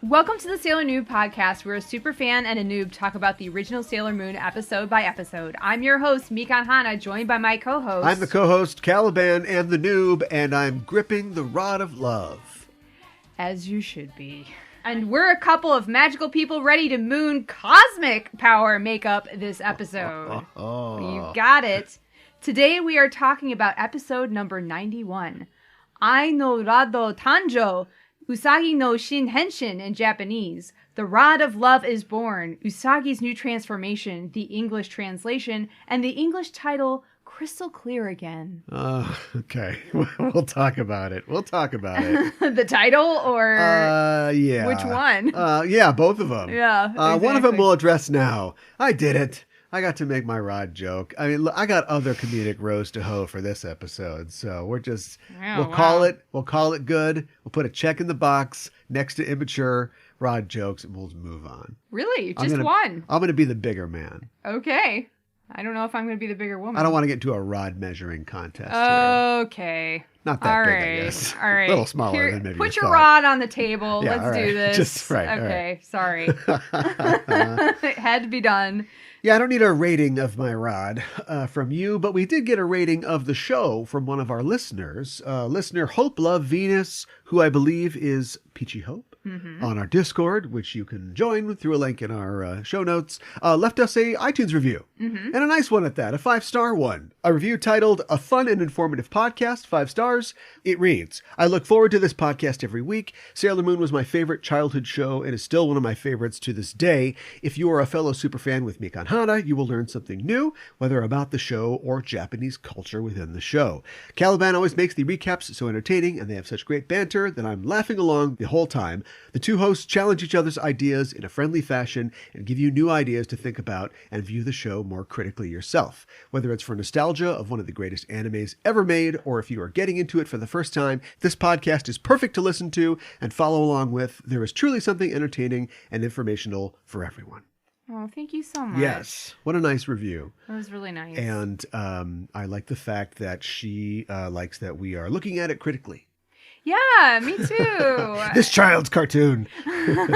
Welcome to the Sailor Noob podcast, where a super fan and a noob talk about the original Sailor Moon episode by episode. I'm your host, Mikan Hana, joined by my co-host. I'm the co-host, Caliban, and the noob, and I'm gripping the rod of love. As you should be. And we're a couple of magical people ready to moon cosmic power make up this episode. You got it. Today we are talking about episode number 91. Ai no Rado Tanjo, Usagi no Shin Henshin in Japanese. The Rod of Love is Born, Usagi's New Transformation, the English translation, and the English title, Crystal Clear Again. Okay. We'll talk about it. The title or yeah. Which one? Yeah, both of them. Yeah, exactly. One of them we'll address now. I did it. I got to make my rod joke. I mean, look, I got other comedic rows to hoe for this episode, so we'll call it good. We'll put a check in the box next to immature rod jokes, and we'll move on. Really? Just one? I'm going to be the bigger man. Okay. I don't know if I'm going to be the bigger woman. I don't want to get into a rod measuring contest. Okay. Not that big, I guess. All right. A little smaller than maybe Put you your thought. rod on the table. Yeah, Let's do this. Just right. Okay. Sorry. It had to be done. Yeah, I don't need a rating of my rod from you, but we did get a rating of the show from one of our listeners. Listener Hope Love Venus, who I believe is Peachy Hope. On our Discord, which you can join through a link in our show notes, left us a iTunes review. And a nice one at that, a 5-star one. A review titled, A Fun and Informative Podcast, 5 stars. It reads, I look forward to this podcast every week. Sailor Moon was my favorite childhood show and is still one of my favorites to this day. If you are a fellow superfan with Mikan Hana, you will learn something new, whether about the show or Japanese culture within the show. Caliban always makes the recaps so entertaining, and they have such great banter that I'm laughing along the whole time. The two hosts challenge each other's ideas in a friendly fashion and give you new ideas to think about and view the show more critically yourself. Whether it's for nostalgia of one of the greatest animes ever made, or if you are getting into it for the first time, this podcast is perfect to listen to and follow along with. There is truly something entertaining and informational for everyone. Oh, thank you so much. Yes. What a nice review. That was really nice. And I like the fact that she likes that we are looking at it critically. Yeah, me too. This child's cartoon. No,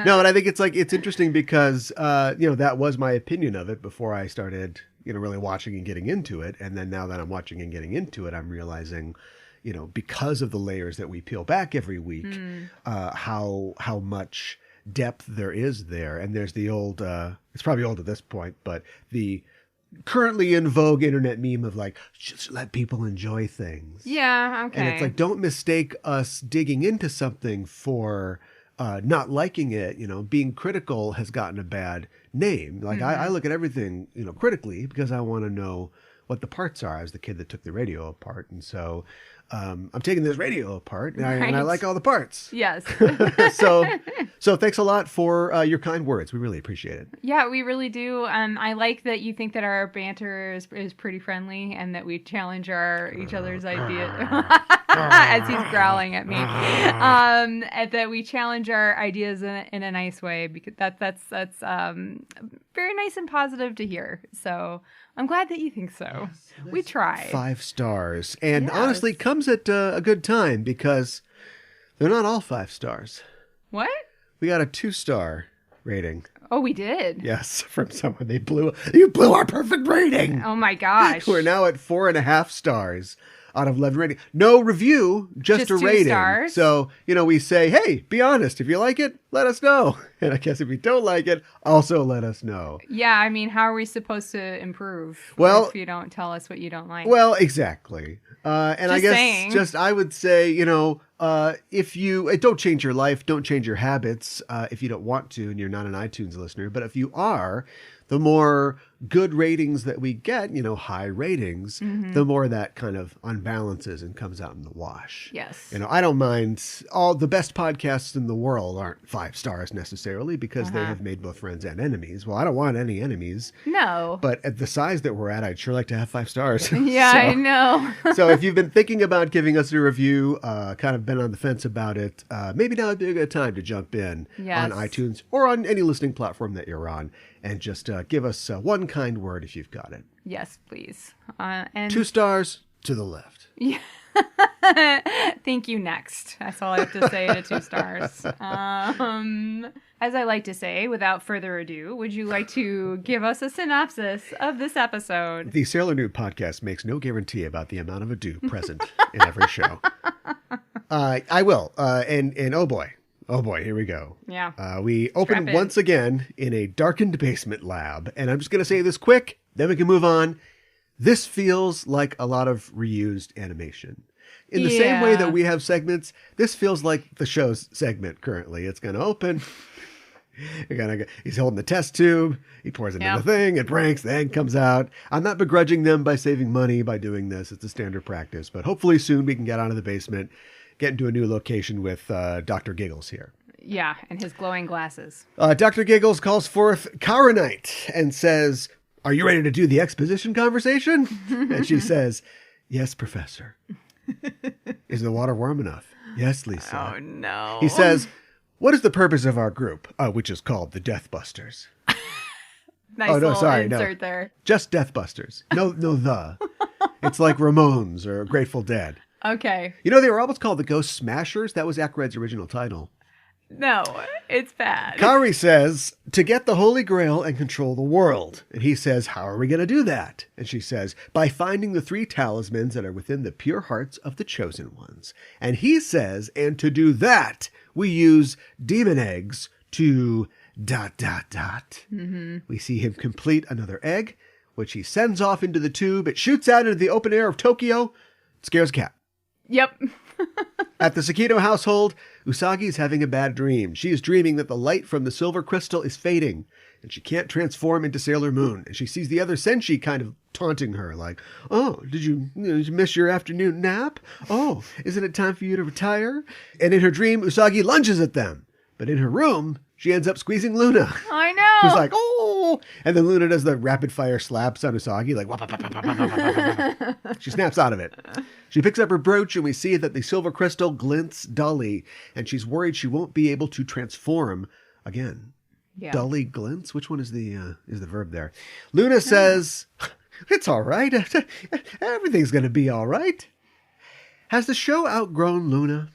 but I think it's interesting because, that was my opinion of it before I started, really watching and getting into it. And then now that I'm watching and getting into it, I'm realizing, because of the layers that we peel back every week, how much depth there is there. And there's the old, it's probably old at this point, but the currently in vogue internet meme of like, just let people enjoy things. Yeah, okay. And it's like, don't mistake us digging into something for not liking it. Being critical has gotten a bad name. Like I look at everything, critically because I want to know what the parts are. I was the kid that took the radio apart. And so I'm taking this radio apart and I like all the parts. Yes. So thanks a lot for your kind words. We really appreciate it. Yeah, we really do. I like that you think that our banter is pretty friendly and that we challenge each other's ideas as he's growling at me. And that we challenge our ideas in a nice way, because that's very nice and positive to hear. So I'm glad that you think so. Yes, we try. 5 stars. And honestly, it comes at a good time because they're not all 5 stars. What? We got a 2-star rating. Oh, we did? Yes, from someone. You blew our perfect rating. Oh my gosh. We're now at 4.5 stars out of 11 rating. No review, just a 2 rating. Stars. So, we say, hey, be honest. If you like it, let us know. And I guess if you don't like it, also let us know. Yeah, I mean, how are we supposed to improve if you don't tell us what you don't like? Well, exactly. And I guess I would say, if you don't change your life, don't change your habits if you don't want to and you're not an iTunes listener. But if you are, the more good ratings that we get, high ratings, the more that kind of unbalances and comes out in the wash. Yes. I don't mind. All the best podcasts in the world aren't 5 stars necessarily because they have made both friends and enemies. Well, I don't want any enemies. No. But at the size that we're at, I'd sure like to have 5 stars. Yeah, I know. So if you've been thinking about giving us a review, kind of been on the fence about it, maybe now would be a good time to jump in on iTunes or on any listening platform that you're on and just give us one kind word if you've got it. Yes, please. And 2 stars to the left. Yeah. Thank you, next. That's all I have to say to 2 stars. As I like to say, without further ado, would you like to give us a synopsis of this episode? The Sailor Noob podcast makes no guarantee about the amount of ado present in every show. I will. And oh boy, here we go. Yeah. We open once again in a darkened basement lab. And I'm just going to say this quick, then we can move on. This feels like a lot of reused animation. In the same way that we have segments, this feels like the show's segment currently. It's going to open. He's holding the test tube. He pours it in the thing. It breaks. The egg comes out. I'm not begrudging them by saving money by doing this. It's a standard practice. But hopefully soon we can get out of the basement, get into a new location with Dr. Giggles here. Yeah, and his glowing glasses. Dr. Giggles calls forth Karanite and says, "Are you ready to do the exposition conversation?" And she says, "Yes, Professor." "Is the water warm enough?" "Yes, Lisa." Oh, no. He says, "What is the purpose of our group, which is called the Deathbusters?" Nice insert there. Just Deathbusters. No, the. It's like Ramones or Grateful Dead. Okay. You know, they were almost called the Ghost Smashers. That was Ackred's original title. No, it's bad. Kari says, "To get the Holy Grail and control the world." And he says, "How are we going to do that?" And she says, "By finding the 3 talismans that are within the pure hearts of the chosen ones." And he says, "And to do that, we use demon eggs to ... Mm-hmm. We see him complete another egg, which he sends off into the tube. It shoots out into the open air of Tokyo. It scares a cat. Yep. At the Sakito household, Usagi is having a bad dream. She is dreaming that the light from the silver crystal is fading, and she can't transform into Sailor Moon. And she sees the other Senshi kind of taunting her, like, "Oh, did you miss your afternoon nap? Oh, isn't it time for you to retire?" And in her dream, Usagi lunges at them. But in her room, she ends up squeezing Luna. I know. Who's like, "Oh!" And then Luna does the rapid fire slaps on Usagi, like, wah, wah, wah, wah, wah, wah, wah. She snaps out of it. She picks up her brooch, and we see that the silver crystal glints dully, and she's worried she won't be able to transform again. Yeah. Dully glints? Which one is the verb there? Luna says, "It's all right. Everything's going to be all right." Has the show outgrown Luna?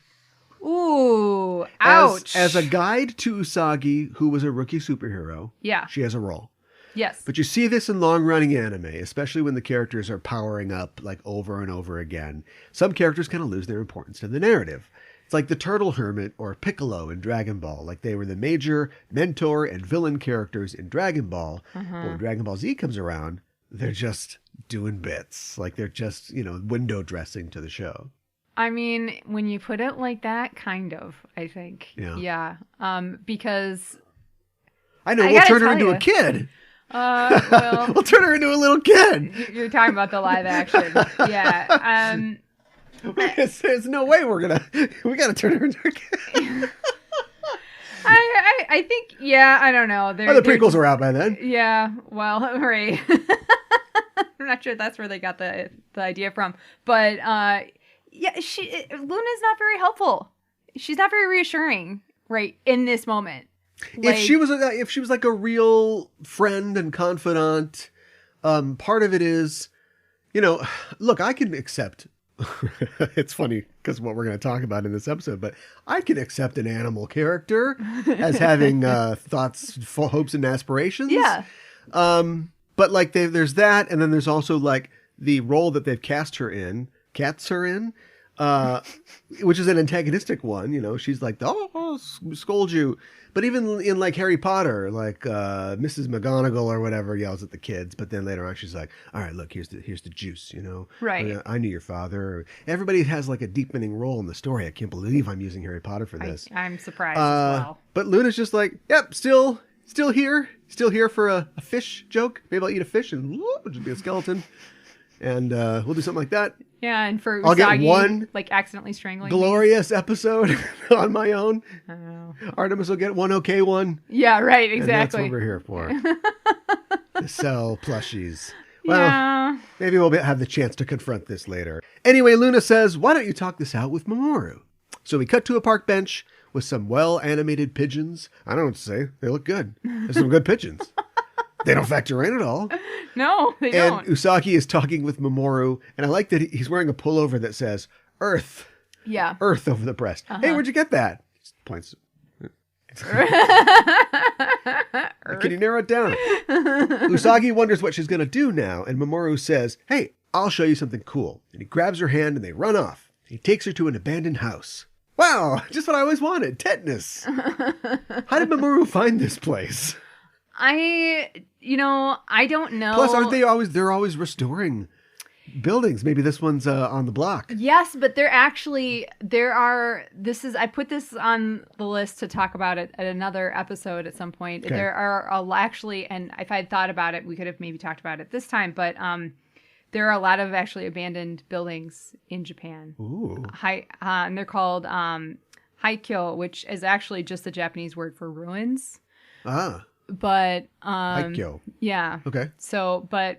Ooh, ouch. As a guide to Usagi, who was a rookie superhero, she has a role. Yes. But you see this in long-running anime, especially when the characters are powering up like over and over again. Some characters kind of lose their importance in the narrative. It's like the Turtle Hermit or Piccolo in Dragon Ball. Like they were the major mentor and villain characters in Dragon Ball. But when Dragon Ball Z comes around, they're just doing bits. Like they're just, window dressing to the show. I mean, when you put it like that, kind of, I think. Yeah. Because I know, we'll turn her into a kid. Well, we'll turn her into a little kid. You're talking about the live action. Yeah. There's no way we got to turn her into a kid. I think, I don't know. The prequels were out by then. Yeah, well, right. I'm not sure that's where they got the idea from. But, Luna's not very helpful. She's not very reassuring, right, in this moment. If she was like a real friend and confidant, part of it is, look, I can accept. It's funny because what we're going to talk about in this episode, but I can accept an animal character as having thoughts, hopes, and aspirations. Yeah. But like there's that, and then there's also like the role that they've cast her in, which is an antagonistic one. She's like, "Oh, scold you." But even in like Harry Potter, like Mrs. McGonagall or whatever yells at the kids, but then later on she's like, "All right, look, here's the juice, Right. I knew your father." Everybody has like a deepening role in the story. I can't believe I'm using Harry Potter for this. I'm surprised as well. But Luna's just like, "Yep, still here for a fish joke. Maybe I'll eat a fish and it'll just be a skeleton." And we'll do something like that. Yeah, and for Usagi, I'll get one like accidentally strangling glorious episode on my own. I don't know. Artemis will get one okay one. Yeah, right, And exactly. that's what we're here for. To sell plushies. Well, Yeah. maybe we'll have the chance to confront this later. Anyway, Luna says, why don't you talk this out with Mamoru? So we cut to a park bench with some well-animated pigeons. I don't know what to say. They look good. There's some good pigeons. They don't factor in at all. No, they don't. And Usagi is talking with Mamoru, and I like that he's wearing a pullover that says, Earth. Yeah. Earth over the breast. Hey, where'd you get that? Points. Can you narrow it down? Usagi wonders what she's going to do now, and Mamoru says, hey, I'll show you something cool. And he grabs her hand and they run off. He takes her to an abandoned house. Wow, just what I always wanted, tetanus. How did Mamoru find this place? I don't know. Plus, they're always restoring buildings. Maybe this one's on the block. Yes, but I put this on the list to talk about it at another episode at some point. Okay. There are actually, and if I had thought about it, we could have maybe talked about it this time, but there are a lot of actually abandoned buildings in Japan. Ooh. And they're called haikyo, which is actually just the Japanese word for ruins. Ah. But Haikyo. Yeah. Okay. So, but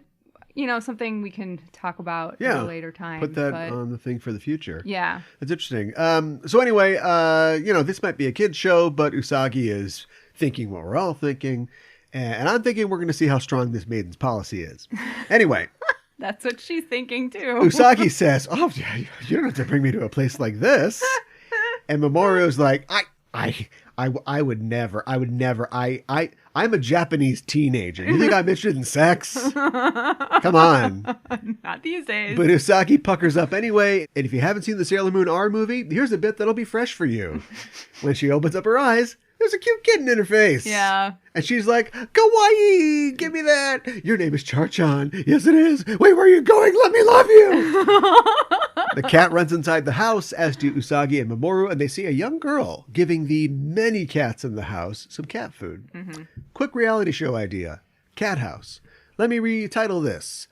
something we can talk about at a later time. Put that on the thing for the future. Yeah. That's interesting. So anyway, this might be a kid's show, but Usagi is thinking what we're all thinking. And I'm thinking we're going to see how strong this maiden's policy is. Anyway. That's what she's thinking too. Usagi says, oh, you don't have to bring me to a place like this. And Mamoru's like, I would never. I'm a Japanese teenager. You think I'm interested in sex? Come on. Not these days. But Usagi puckers up anyway. And if you haven't seen the Sailor Moon R movie, here's a bit that'll be fresh for you. When she opens up her eyes, there's a cute kitten in her face. Yeah. And she's like, kawaii, give me that. Your name is Char-chan. Yes, it is. Wait, where are you going? Let me love you. The cat runs inside the house, as do Usagi and Mamoru, and they see a young girl giving the many cats in the house some cat food. Mm-hmm. Quick reality show idea. Cat house. Let me retitle this.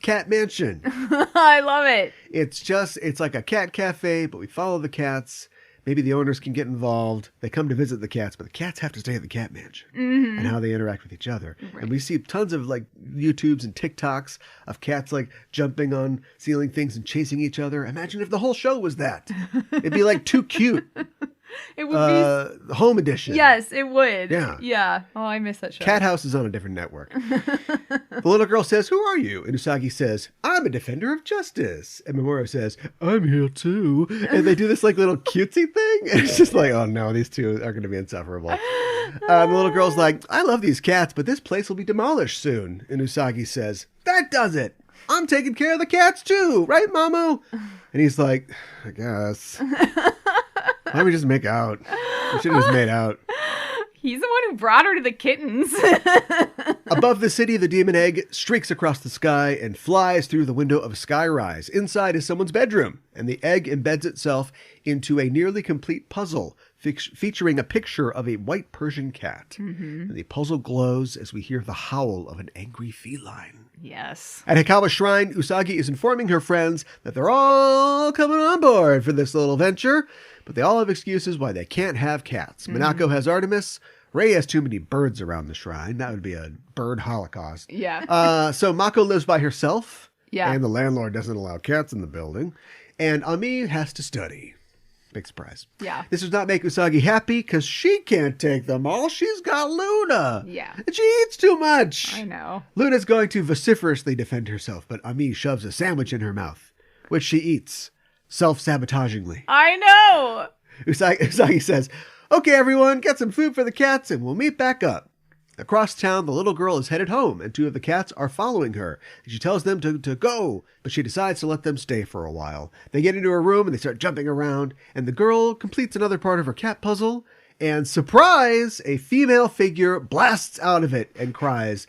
Cat Mansion. I love it. It's like a cat cafe, but we follow the cats. Maybe the owners can get involved. They come to visit the cats, but the cats have to stay at the cat mansion and how they interact with each other. Right. And we see tons of like YouTubes and TikToks of cats like jumping on ceiling things and chasing each other. Imagine if the whole show was that. It'd be like Too Cute. It would be Home Edition. Yes, it would. Yeah. Yeah. Oh, I miss that show. Cat House is on a different network. The little girl says, who are you? And Usagi says, I'm a defender of justice. And Mamoru says, I'm here too. And they do this like little cutesy thing. And it's just like, oh no, these two are going to be insufferable. The little girl's like, I love these cats, but this place will be demolished soon. And Usagi says, that does it. I'm taking care of the cats too. Right, Mamu? And he's like, I guess. Why don't we just make out? We should have just made out. He's the one who brought her to the kittens. Above the city, the demon egg streaks across the sky and flies through the window of a skyrise. Inside is someone's bedroom, and the egg embeds itself into a nearly complete puzzle featuring a picture of a white Persian cat. Mm-hmm. And the puzzle glows as we hear the howl of an angry feline. Yes. At Hikawa Shrine, Usagi is informing her friends that they're all coming on board for this little venture, but they all have excuses why they can't have cats. Mm-hmm. Minako has Artemis. Ray has too many birds around the shrine. That would be a bird holocaust. Yeah. So Mako lives by herself. Yeah. And the landlord doesn't allow cats in the building. And Ami has to study. Big surprise. Yeah. This does not make Usagi happy because she can't take them all. She's got Luna. Yeah. And she eats too much. I know. Luna's going to vociferously defend herself, but Ami shoves a sandwich in her mouth, which she eats self-sabotagingly. I know. Usagi says, okay, everyone, get some food for the cats and we'll meet back up. Across town, the little girl is headed home, and two of the cats are following her. She tells them to go, but she decides to let them stay for a while. They get into her room, and they start jumping around, and the girl completes another part of her cat puzzle, and surprise, a female figure blasts out of it and cries,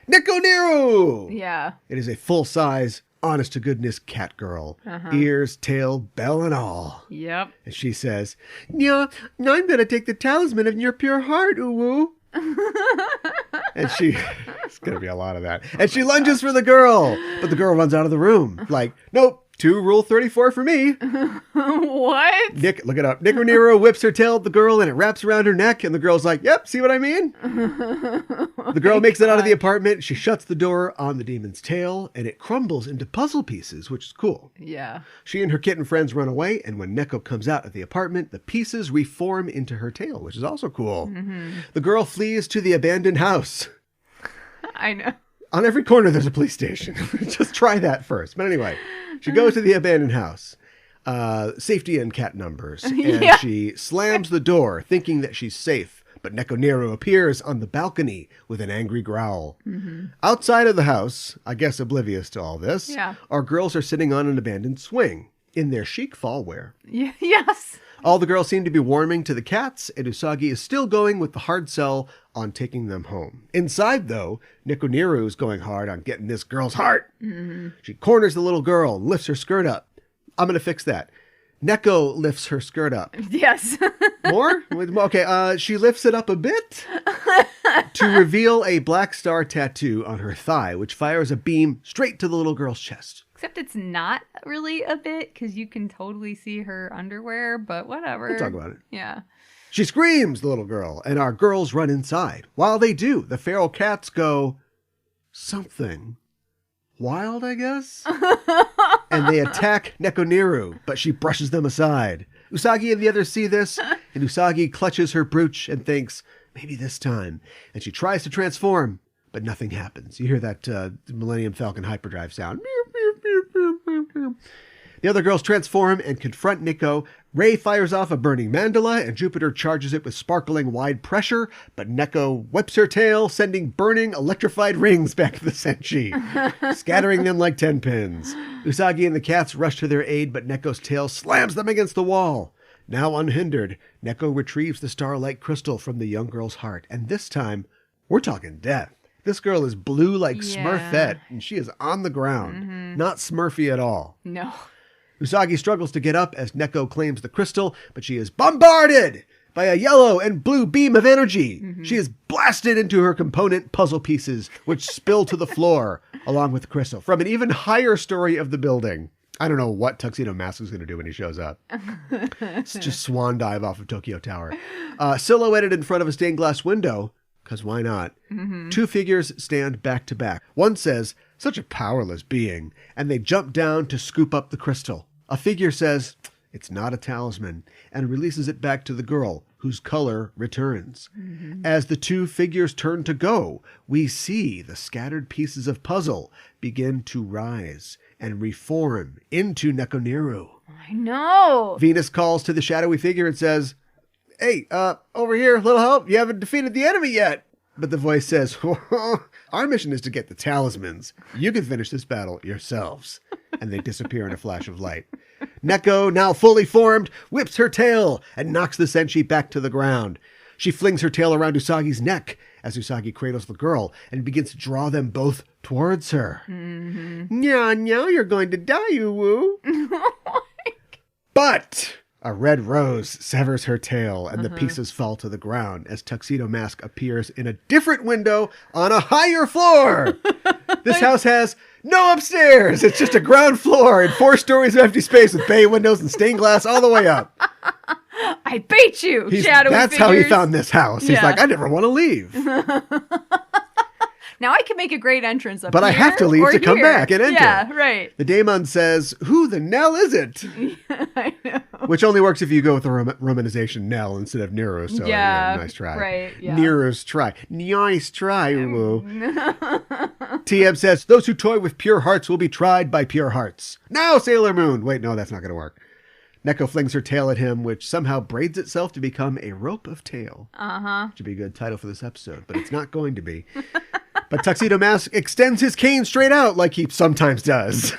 Nekoniru! Yeah. It is a full-size, honest-to-goodness cat girl. Ears, tail, bell, and all. Yep. And she says, yeah, I'm going to take the talisman of your pure heart, Uwu. And she going to be a lot of that. And she lunges for the girl, but the girl runs out of the room. Like, nope. 2 Rule 34 for me. What? Look it up. Nekomusume whips her tail at the girl and it wraps around her neck. And the girl's like, yep, see what I mean? The girl makes it out of the apartment. She shuts the door on the demon's tail and it crumbles into puzzle pieces, which is cool. Yeah. She and her kitten friends run away. And when Neko comes out of the apartment, the pieces reform into her tail, which is also cool. Mm-hmm. The girl flees to the abandoned house. I know. On every corner, there's a police station. Just try that first. But anyway, she goes to the abandoned house. Safety and cat numbers. And she slams the door, thinking that she's safe. But Nekomusume appears on the balcony with an angry growl. Mm-hmm. Outside of the house, I guess oblivious to all this, our girls are sitting on an abandoned swing in their chic fall wear. Yes. All the girls seem to be warming to the cats, and Usagi is still going with the hard sell on taking them home. Inside, though, Nekomusume is going hard on getting this girl's heart. Mm-hmm. She corners the little girl and lifts her skirt up. I'm going to fix that. Neko lifts her skirt up. Yes. More? Okay, she lifts it up a bit to reveal a black star tattoo on her thigh, which fires a beam straight to the little girl's chest. Except it's not really a bit, because you can totally see her underwear, but whatever. We'll talk about it. Yeah. She screams, the little girl, and our girls run inside. While they do, the feral cats go, something wild, I guess? And they attack Nekomusume, but she brushes them aside. Usagi and the others see this, and Usagi clutches her brooch and thinks, maybe this time. And she tries to transform, but nothing happens. You hear that Millennium Falcon hyperdrive sound. The other girls transform and confront Neko. Ray fires off a burning mandala, and Jupiter charges it with sparkling wide pressure, but Neko whips her tail, sending burning electrified rings back to the Senshi, scattering them like 10 pins. Usagi and the cats rush to their aid, but Neko's tail slams them against the wall. Now unhindered, Neko retrieves the starlight crystal from the young girl's heart, and this time, we're talking death. This girl is blue like Smurfette, and she is on the ground. Not Smurfy at all. No. Usagi struggles to get up as Neko claims the crystal, but she is bombarded by a yellow and blue beam of energy. She is blasted into her component puzzle pieces, which spill to the floor, along with the crystal, from an even higher story of the building. I don't know what Tuxedo Mask is going to do when he shows up. It's just swan dive off of Tokyo Tower. Silhouetted in front of a stained glass window, because why not? 2 figures stand back to back. One says, such a powerless being, and they jump down to scoop up the crystal. A figure says, it's not a talisman, and releases it back to the girl, whose color returns. As the 2 figures turn to go, we see the scattered pieces of puzzle begin to rise and reform into Nekomusume. I know. Venus calls to the shadowy figure and says, hey, over here, little help. You haven't defeated the enemy yet. But the voice says, our mission is to get the talismans. You can finish this battle yourselves. And they disappear in a flash of light. Neko, now fully formed, whips her tail and knocks the Senshi back to the ground. She flings her tail around Usagi's neck as Usagi cradles the girl and begins to draw them both towards her. Nya, you're going to die, Uwu. But a red rose severs her tail, and the pieces fall to the ground as Tuxedo Mask appears in a different window on a higher floor. This house has no upstairs. It's just a ground floor and 4 stories of empty space with bay windows and stained glass all the way up. I bait you, shadowy That's figures. how he found this house. He's like, I never want to leave. Now I can make a great entrance up But here I have to leave to come back and enter. Yeah, right. The daimon says, who the Nell is it? I know. Which only works if you go with the romanization Nell instead of Nero. So, nice try. Right, yeah. Nero's try. Nice try, Uwu. TM says, those who toy with pure hearts will be tried by pure hearts. Now, Sailor Moon. Wait, no, that's not going to work. Neko flings her tail at him, which somehow braids itself to become a rope of tail. Which would be a good title for this episode, but it's not going to be. But Tuxedo Mask extends his cane straight out like he sometimes does,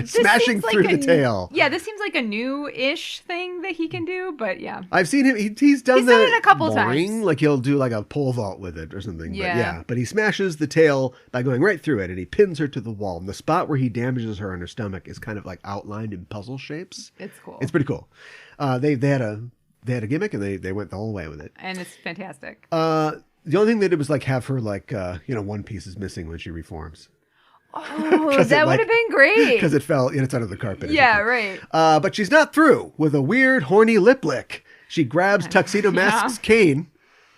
smashing through the tail. Yeah, this seems like a new-ish thing that he can do, but yeah. I've seen him. He's done it a couple times. Like he'll do like a pole vault with it or something. Yeah. But he smashes the tail by going right through it, and he pins her to the wall. And the spot where he damages her on her stomach is kind of like outlined in puzzle shapes. It's cool. It's pretty cool. They had a gimmick, and they went the whole way with it. And it's fantastic. The only thing they did was like have her like, one piece is missing when she reforms. Oh, that would have been great. Because it fell, it's under the carpet. Yeah, right. But she's not through with a weird, horny lip lick. She grabs Tuxedo Mask's cane.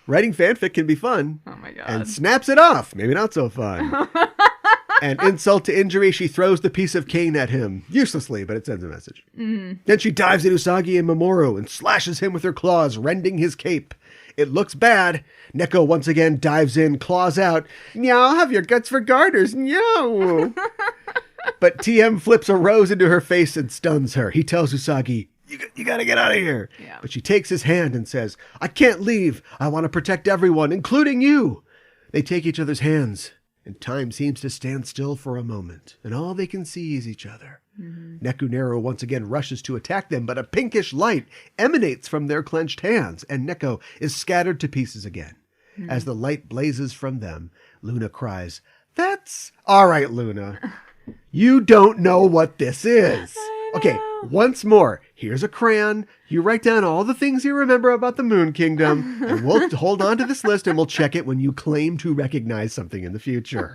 Writing fanfic can be fun. Oh my God. And snaps it off. Maybe not so fun. And insult to injury, she throws the piece of cane at him. Uselessly, but it sends a message. Mm-hmm. Then she dives at Usagi and Mamoru and slashes him with her claws, rending his cape. It looks bad. Neko once again dives in, claws out. Meow, have your guts for garters. Meow. But TM flips a rose into her face and stuns her. He tells Usagi, you gotta get out of here. Yeah. But she takes his hand and says, I can't leave. I want to protect everyone, including you. They take each other's hands, and time seems to stand still for a moment, and all they can see is each other. Mm-hmm. Nekunero once again rushes to attack them, but a pinkish light emanates from their clenched hands, and Neko is scattered to pieces again. Mm-hmm. As the light blazes from them, Luna cries, That's all right, Luna. You don't know what this is. Okay, once more, here's a crayon. You write down all the things you remember about the Moon Kingdom, and we'll hold on to this list and we'll check it when you claim to recognize something in the future.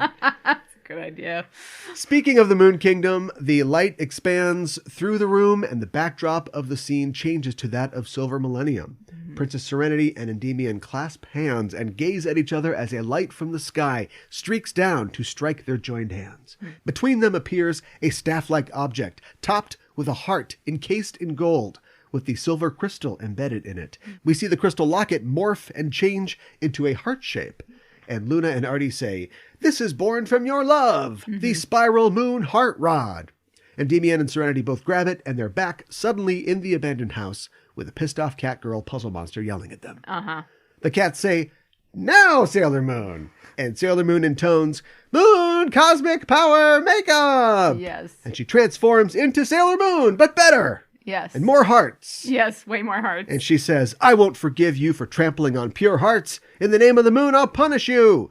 Good idea. Speaking of the Moon Kingdom, the light expands through the room and the backdrop of the scene changes to that of Silver Millennium. Mm-hmm. Princess Serenity and Endymion clasp hands and gaze at each other as a light from the sky streaks down to strike their joined hands. Mm-hmm. Between them appears a staff-like object, topped with a heart encased in gold, with the silver crystal embedded in it. We see the crystal locket morph and change into a heart shape. And Luna and Artie say, This is born from your love, the spiral moon heart rod. Endymion and Serenity both grab it, and they're back suddenly in the abandoned house with a pissed-off cat girl puzzle monster yelling at them. Uh-huh. The cats say, Now, Sailor Moon! And Sailor Moon intones, Moon Cosmic Power Makeup! Yes. And she transforms into Sailor Moon, but better! Yes. And more hearts. Yes, way more hearts. And she says, I won't forgive you for trampling on pure hearts. In the name of the moon, I'll punish you.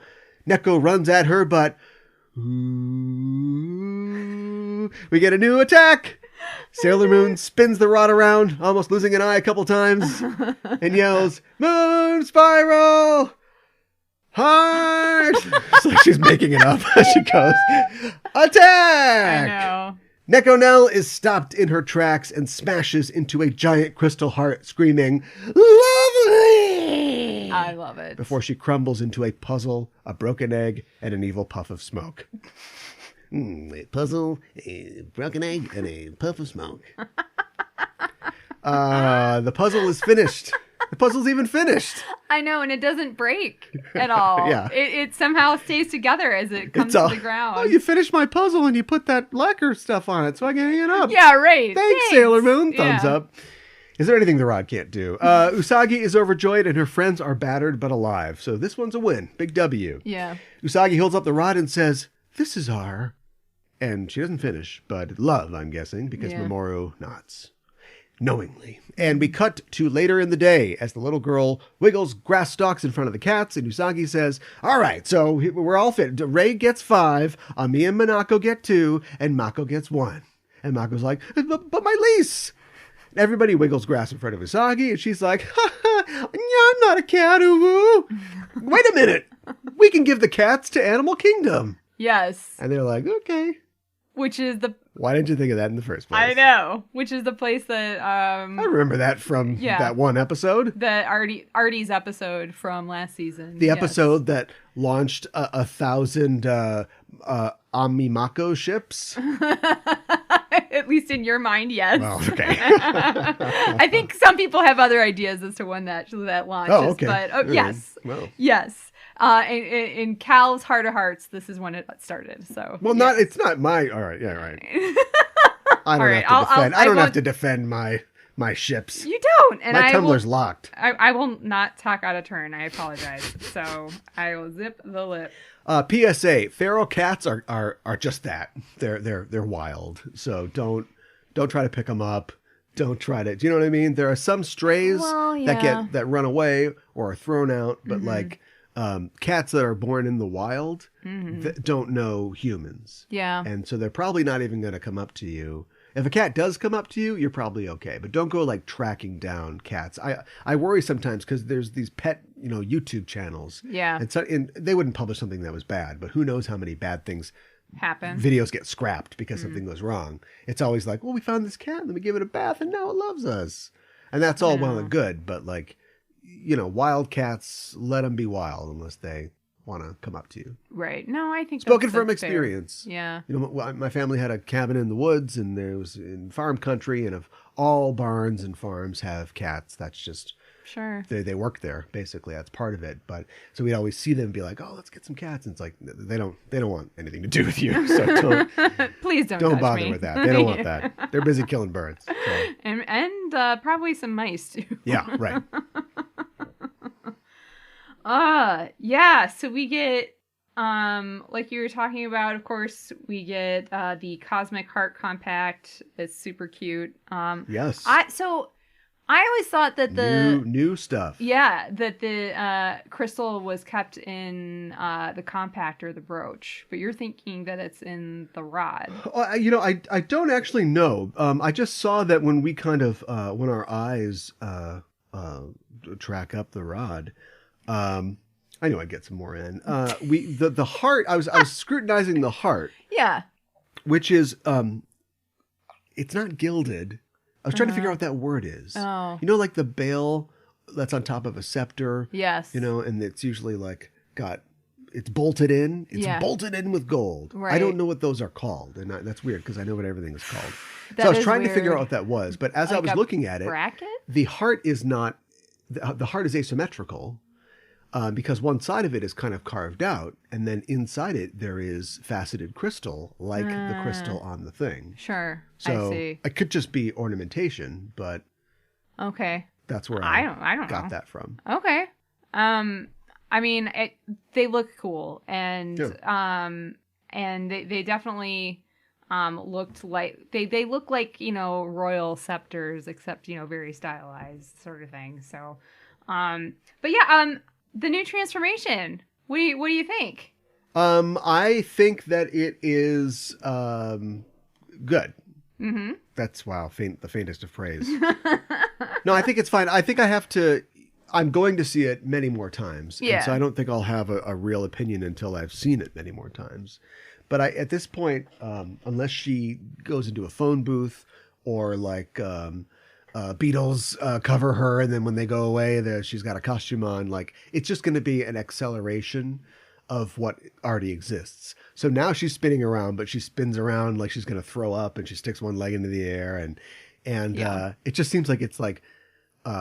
Neko runs at her, but we get a new attack. Sailor Moon spins the rod around, almost losing an eye a couple times, and yells, Moon Spiral! Heart! It's like she's making it up as she goes, Attack! I know. Neko Nell is stopped in her tracks and smashes into a giant crystal heart, screaming, Lovely! I love it. Before she crumbles into a puzzle, a broken egg, and an evil puff of smoke. A puzzle, a broken egg, and a puff of smoke. The puzzle is finished. The puzzle's even finished. I know, and it doesn't break at all. Yeah. It somehow stays together as it comes to the ground. Oh, you finished my puzzle and you put that lacquer stuff on it so I can hang it up. Yeah, right. Thanks, Sailor Moon. Thumbs up. Is there anything the rod can't do? Usagi is overjoyed and her friends are battered but alive. So this one's a win. Big W. Yeah. Usagi holds up the rod and says, This is our... And she doesn't finish, but love, I'm guessing, because Mamoru nods. Knowingly. And we cut to later in the day as the little girl wiggles grass stalks in front of the cats, and Usagi says, All right, so we're all fit. Ray gets 5, Ami and Minako get 2, and Mako gets 1. And Mako's like, but my lease! And everybody wiggles grass in front of Usagi, and she's like, I'm not a cat, woo. Wait a minute! We can give the cats to Animal Kingdom. Yes. And they're like, okay. Which is the... Why didn't you think of that in the first place? I know. Which is the place that... I remember that from that one episode. The Artie's episode from last season. The episode that launched 1,000 Amimako ships. At least in your mind, yes. Well, okay. I think some people have other ideas as to when that launches. Oh, okay. But yes. Well. Yes. In Cal's Heart of Hearts, this is when it started. So it's not my. All right, yeah, right. I don't have to defend my ships. You don't, and my Tumblr's locked. I will not talk out of turn. I apologize. So I will zip the lip. PSA: feral cats are just that. They're wild. So don't try to pick them up. Don't try to. Do you know what I mean? There are some strays that run away or are thrown out, but like. Cats that are born in the wild that don't know humans. Yeah. And so they're probably not even going to come up to you. If a cat does come up to you, you're probably okay. But don't go like tracking down cats. I worry sometimes because there's these pet, YouTube channels. Yeah. And they wouldn't publish something that was bad, but who knows how many bad things happen. Videos get scrapped because something goes wrong. It's always like, well, we found this cat, let me give it a bath, and now it loves us. And that's all well and good, but like, wild cats, let them be wild unless they want to come up to you. Right. No, I think spoken from fair. experience. Yeah. My family had a cabin in the woods, and there was in farm country, and if all barns and farms have cats, that's just sure they work there basically. That's part of it. But so we'd always see them and be like, oh, let's get some cats, and it's like they don't want anything to do with you, so don't please don't bother me. with that. They don't want that. They're busy killing birds. So. And probably some mice too. Yeah, right. Yeah, so we get like you were talking about, of course, we get the Cosmic Heart Compact. It's super cute. Yes. I always thought that the new stuff. Yeah, that the crystal was kept in the compact or the brooch, but you're thinking that it's in the rod. I don't actually know. I just saw that when we kind of when our eyes track up the rod. I knew I'd get some more in. The heart. I was scrutinizing the heart. Yeah. Which is it's not gilded. I was trying to figure out what that word is. Oh. Like the bale that's on top of a scepter. Yes. And it's usually like it's bolted in. It's bolted in with gold. Right. I don't know what those are called. And that's weird because I know what everything is called. So I was trying to figure out what that was. But as I was looking at it, bracket? The heart is not, the heart is asymmetrical. Because one side of it is kind of carved out, and then inside it there is faceted crystal, like the crystal on the thing. Sure, so I see. It could just be ornamentation, but okay, that's where I don't got know. that from. Okay, I mean, they look cool, and and they definitely looked like they look like royal scepters, except very stylized sort of thing. So, but yeah, the new transformation. What do you think? I think that it is good. Mm-hmm. That's the faintest of praise. No, I think it's fine. I think I'm going to see it many more times. Yeah. And so I don't think I'll have a real opinion until I've seen it many more times. But at this point, unless she goes into a phone booth or like Beatles cover her, and then when they go away, she's got a costume on. Like, it's just going to be an acceleration of what already exists. So now she's spinning around, but she spins around like she's going to throw up, and she sticks one leg into the air, and it just seems like it's like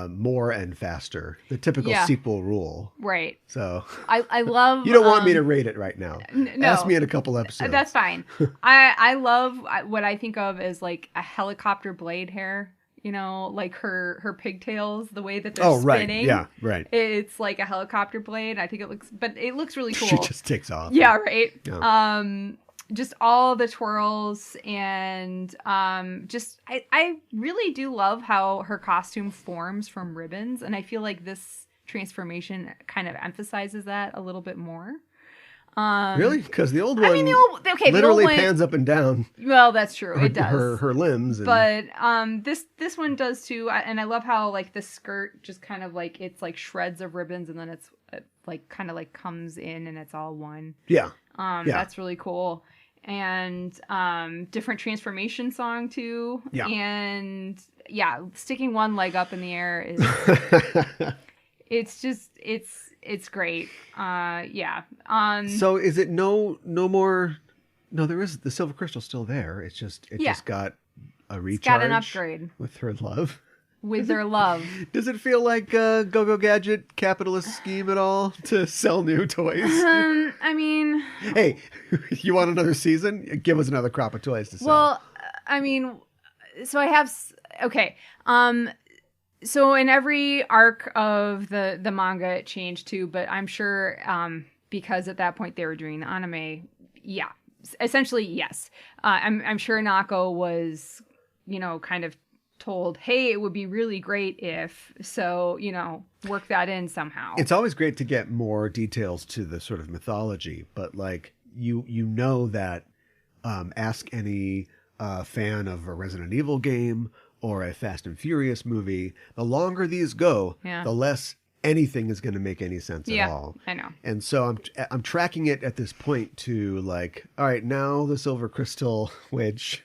more and faster. The typical sequel rule, right? So I love. You don't want me to rate it right now. No, ask me in a couple episodes. That's fine. I love what I think of as like a helicopter blade hair. Like her pigtails, the way that they're spinning. Right. Yeah, right. It's like a helicopter blade. I think it looks really cool. She just takes off. Yeah, right. Yeah. Just all the twirls and I really do love how her costume forms from ribbons, and I feel like this transformation kind of emphasizes that a little bit more. Really? Because the old one literally pans up and down. Well, that's true. It does. Her limbs. But this one does too. And I love how like the skirt just kind of like it's like shreds of ribbons, and then it's like kind of like comes in and it's all one. Yeah. That's really cool. And different transformation song too. Yeah. And sticking one leg up in the air is it's great. So is it no more? No, there is the silver crystal still there. It's just just got a recharge. It's got an upgrade with her love. With their love. Does it feel like a Go-go-gadget capitalist scheme at all to sell new toys? I mean, hey, you want another season? Give us another crop of toys to sell. Well, I mean, so I have so in every arc of the manga, it changed too, but I'm sure because at that point they were doing the anime, essentially yes. I'm sure Nako was, kind of told, hey, it would be really great if, so, work that in somehow. It's always great to get more details to the sort of mythology, but like you know that ask any a fan of a Resident Evil game or a Fast and Furious movie, the longer these go, the less anything is going to make any sense at all. I know. And so I'm tracking it at this point to like, all right, now the Silver Crystal Witch,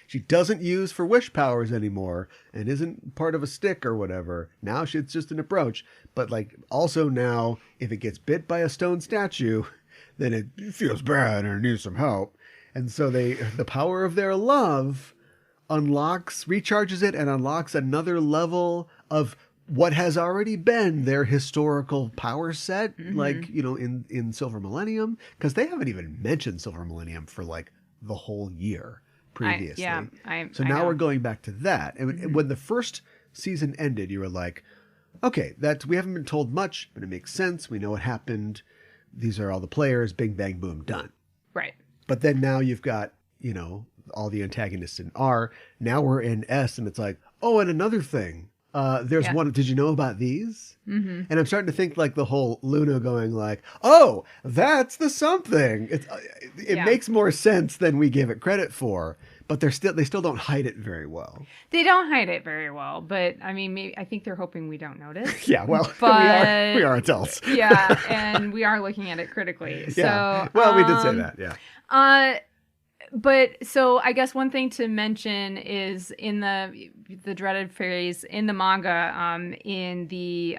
she doesn't use for wish powers anymore and isn't part of a stick or whatever. Now it's just an approach. But like also now, if it gets bit by a stone statue, then it feels bad and needs some help. And so the power of their love recharges it and unlocks another level of what has already been their historical power set, like, you know, in Silver Millennium, because they haven't even mentioned Silver Millennium for like the whole year previously. So now we're going back to that. And when the first season ended, you were like, okay, we haven't been told much, but it makes sense. We know what happened. These are all the players. Bing, bang, boom, done. Right. But then now you've got, you know, all the antagonists in R. Now we're in S, and it's like, oh, and another thing. There's one. Did you know about these? And I'm starting to think like the whole Luna going like, oh, that's the something. It makes more sense than we give it credit for. But they still don't hide it very well. They don't hide it very well, but I mean, I think they're hoping we don't notice. Yeah, well, but, we are adults. Yeah, and we are looking at it critically. Yeah. So, well, we did say that. Yeah. But so I guess one thing to mention is in the dreaded phrase in the manga, in the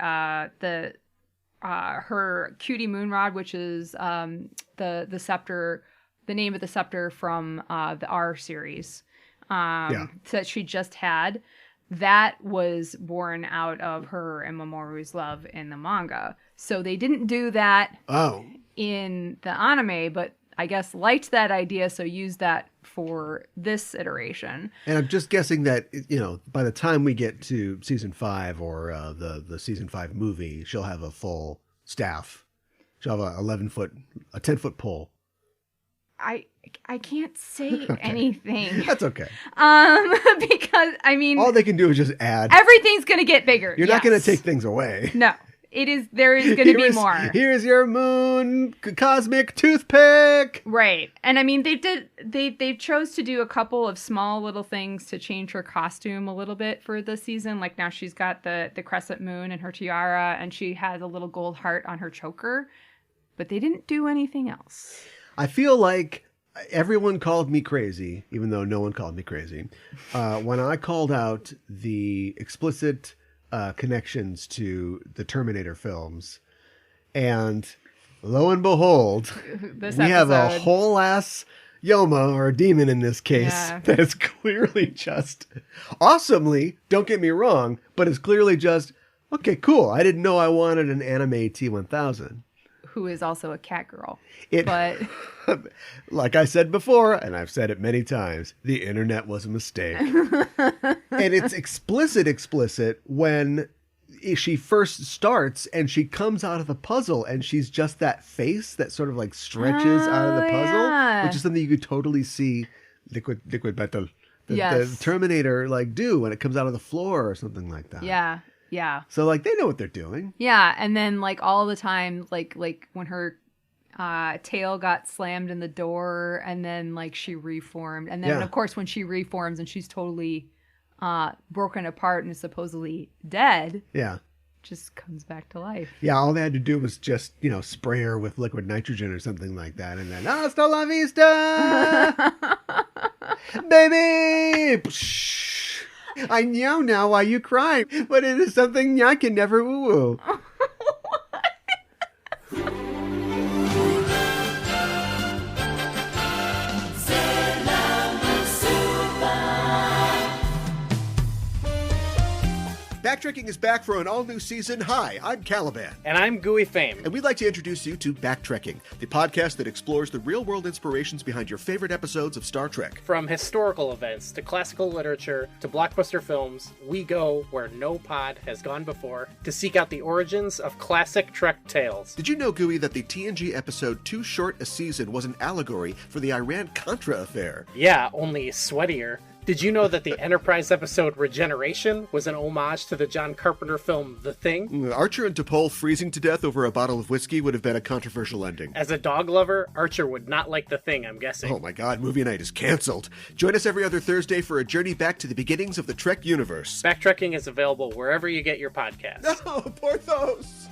her cutie moonrod, which is the scepter. The name of the scepter from the R series that she just had, that was born out of her and Mamoru's love in the manga. So they didn't do that in the anime, but I guess liked that idea, so used that for this iteration. And I'm just guessing that, you know, by the time we get to season 5 or the season 5 movie, she'll have a full staff. She'll have a 10-foot pole. I can't say anything. That's okay. Because I mean, all they can do is just add. Everything's gonna get bigger. You're not gonna take things away. No, there is gonna be more. Here's your moon cosmic toothpick. Right, and I mean they chose to do a couple of small little things to change her costume a little bit for the season. Like now she's got the crescent moon in her tiara, and she has a little gold heart on her choker, but they didn't do anything else. I feel like everyone called me crazy, even though no one called me crazy, when I called out the explicit connections to the Terminator films. And lo and behold, we have a whole ass Yoma, or a demon in this case, that is clearly just awesomely, don't get me wrong, but it's clearly just, okay, cool. I didn't know I wanted an anime T-1000. Who is also a cat girl. But like I said before, and I've said it many times, the internet was a mistake. And it's explicit when she first starts and she comes out of the puzzle and she's just that face that sort of like stretches out of the puzzle, which is something you could totally see Liquid Metal, the Terminator like do when it comes out of the floor or something like that. Yeah. Yeah. So like they know what they're doing. Yeah, and then like all the time, like when her tail got slammed in the door, and then like she reformed, and then of course when she reforms and she's totally broken apart and is supposedly dead. Yeah. Just comes back to life. Yeah, all they had to do was just, you know, spray her with liquid nitrogen or something like that, and then hasta la vista, baby. I know now why you cry, but it is something I can never woo-woo. Backtracking is back for an all-new season. Hi, I'm Caliban. And I'm Gooey Fame. And we'd like to introduce you to Backtracking, the podcast that explores the real-world inspirations behind your favorite episodes of Star Trek. From historical events to classical literature to blockbuster films, we go where no pod has gone before to seek out the origins of classic Trek tales. Did you know, Gooey, that the TNG episode Too Short a Season was an allegory for the Iran-Contra affair? Yeah, only sweatier. Did you know that the Enterprise episode Regeneration was an homage to the John Carpenter film The Thing? Archer and T'Pol freezing to death over a bottle of whiskey would have been a controversial ending. As a dog lover, Archer would not like The Thing, I'm guessing. Oh my god, movie night is canceled. Join us every other Thursday for a journey back to the beginnings of the Trek universe. Backtrekking is available wherever you get your podcasts. No, Porthos!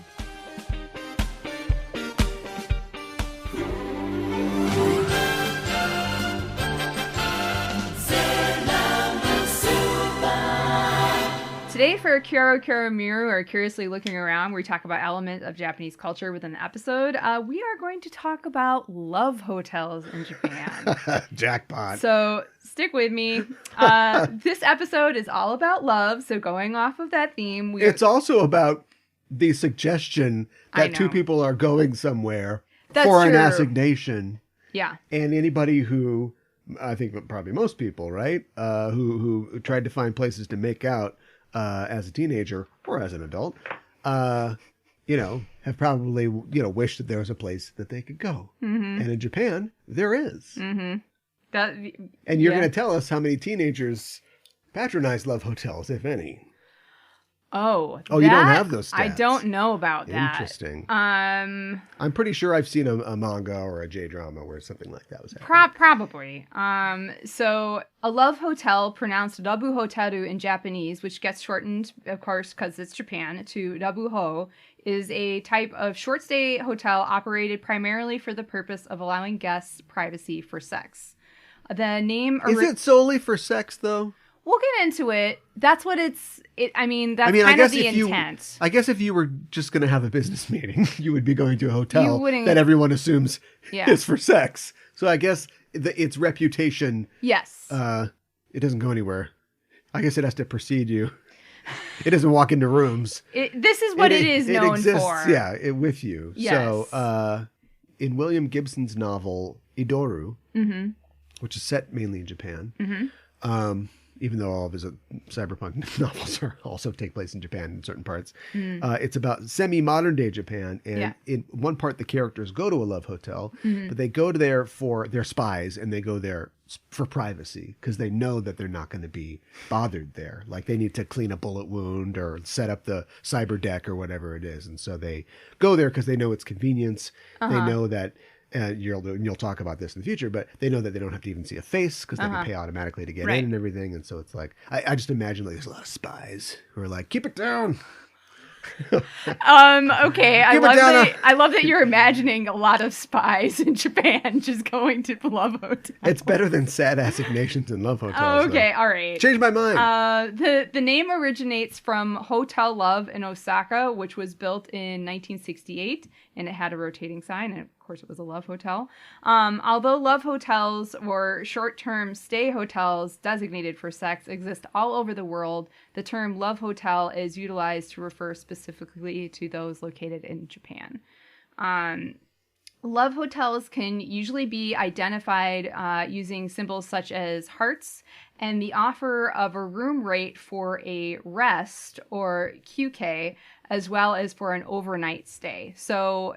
Today for Kyoro Kyoro Miru, or Curiously Looking Around, where we talk about elements of Japanese culture within the episode, we are going to talk about love hotels in Japan. Jackpot. So stick with me. This episode is all about love, so going off of that theme... It's also about the suggestion that two people are going somewhere for an assignation. Yeah. And anybody who, I think probably most people, right, who tried to find places to make out as a teenager or as an adult, have probably, wished that there was a place that they could go. Mm-hmm. And in Japan, there is. Mm-hmm. And you're going to tell us how many teenagers patronize love hotels, if any. Oh, you don't have those stats. I don't know about that. Interesting. I'm pretty sure I've seen a manga or a J-drama where something like that was happening. Probably. So a love hotel, pronounced luboo-ho in Japanese, which gets shortened, of course, because it's Japan, to luboo-ho, is a type of short-stay hotel operated primarily for the purpose of allowing guests privacy for sex. The name... Is it solely for sex, though? We'll get into it. That's what that's kind of the intent. I guess if you were just going to have a business meeting, you would be going to a hotel that everyone assumes is for sex. So I guess its reputation... Yes. It doesn't go anywhere. I guess it has to precede you. It doesn't walk into rooms. This is what it is known exists, for. Yeah, with you. Yes. So in William Gibson's novel, Idoru, mm-hmm. which is set mainly in Japan... Mm-hmm. Even though all of his cyberpunk novels also take place in Japan in certain parts. It's about semi-modern day Japan. And in one part, the characters go to a love hotel, but they go there for their spies, and they go there for privacy because they know that they're not going to be bothered there. Like they need to clean a bullet wound or set up the cyber deck or whatever it is. And so they go there because they know it's convenience. They know that... you'll talk about this in the future, but they know that they don't have to even see a face because they can pay automatically to get in and everything. And so it's like, I just imagine like there's a lot of spies who are like, keep it down. Okay. I love that you're imagining a lot of spies in Japan just going to love hotels. It's better than sad assignations in love hotels. Oh, okay. All right. Change my mind. The name originates from Hotel Love in Osaka, which was built in 1968, and it had a rotating sign, and of course it was a love hotel. Although love hotels or short-term stay hotels designated for sex exist all over the world, the term love hotel is utilized to refer specifically to those located in Japan. Love hotels can usually be identified using symbols such as hearts and the offer of a room rate for a rest, or QK, as well as for an overnight stay. So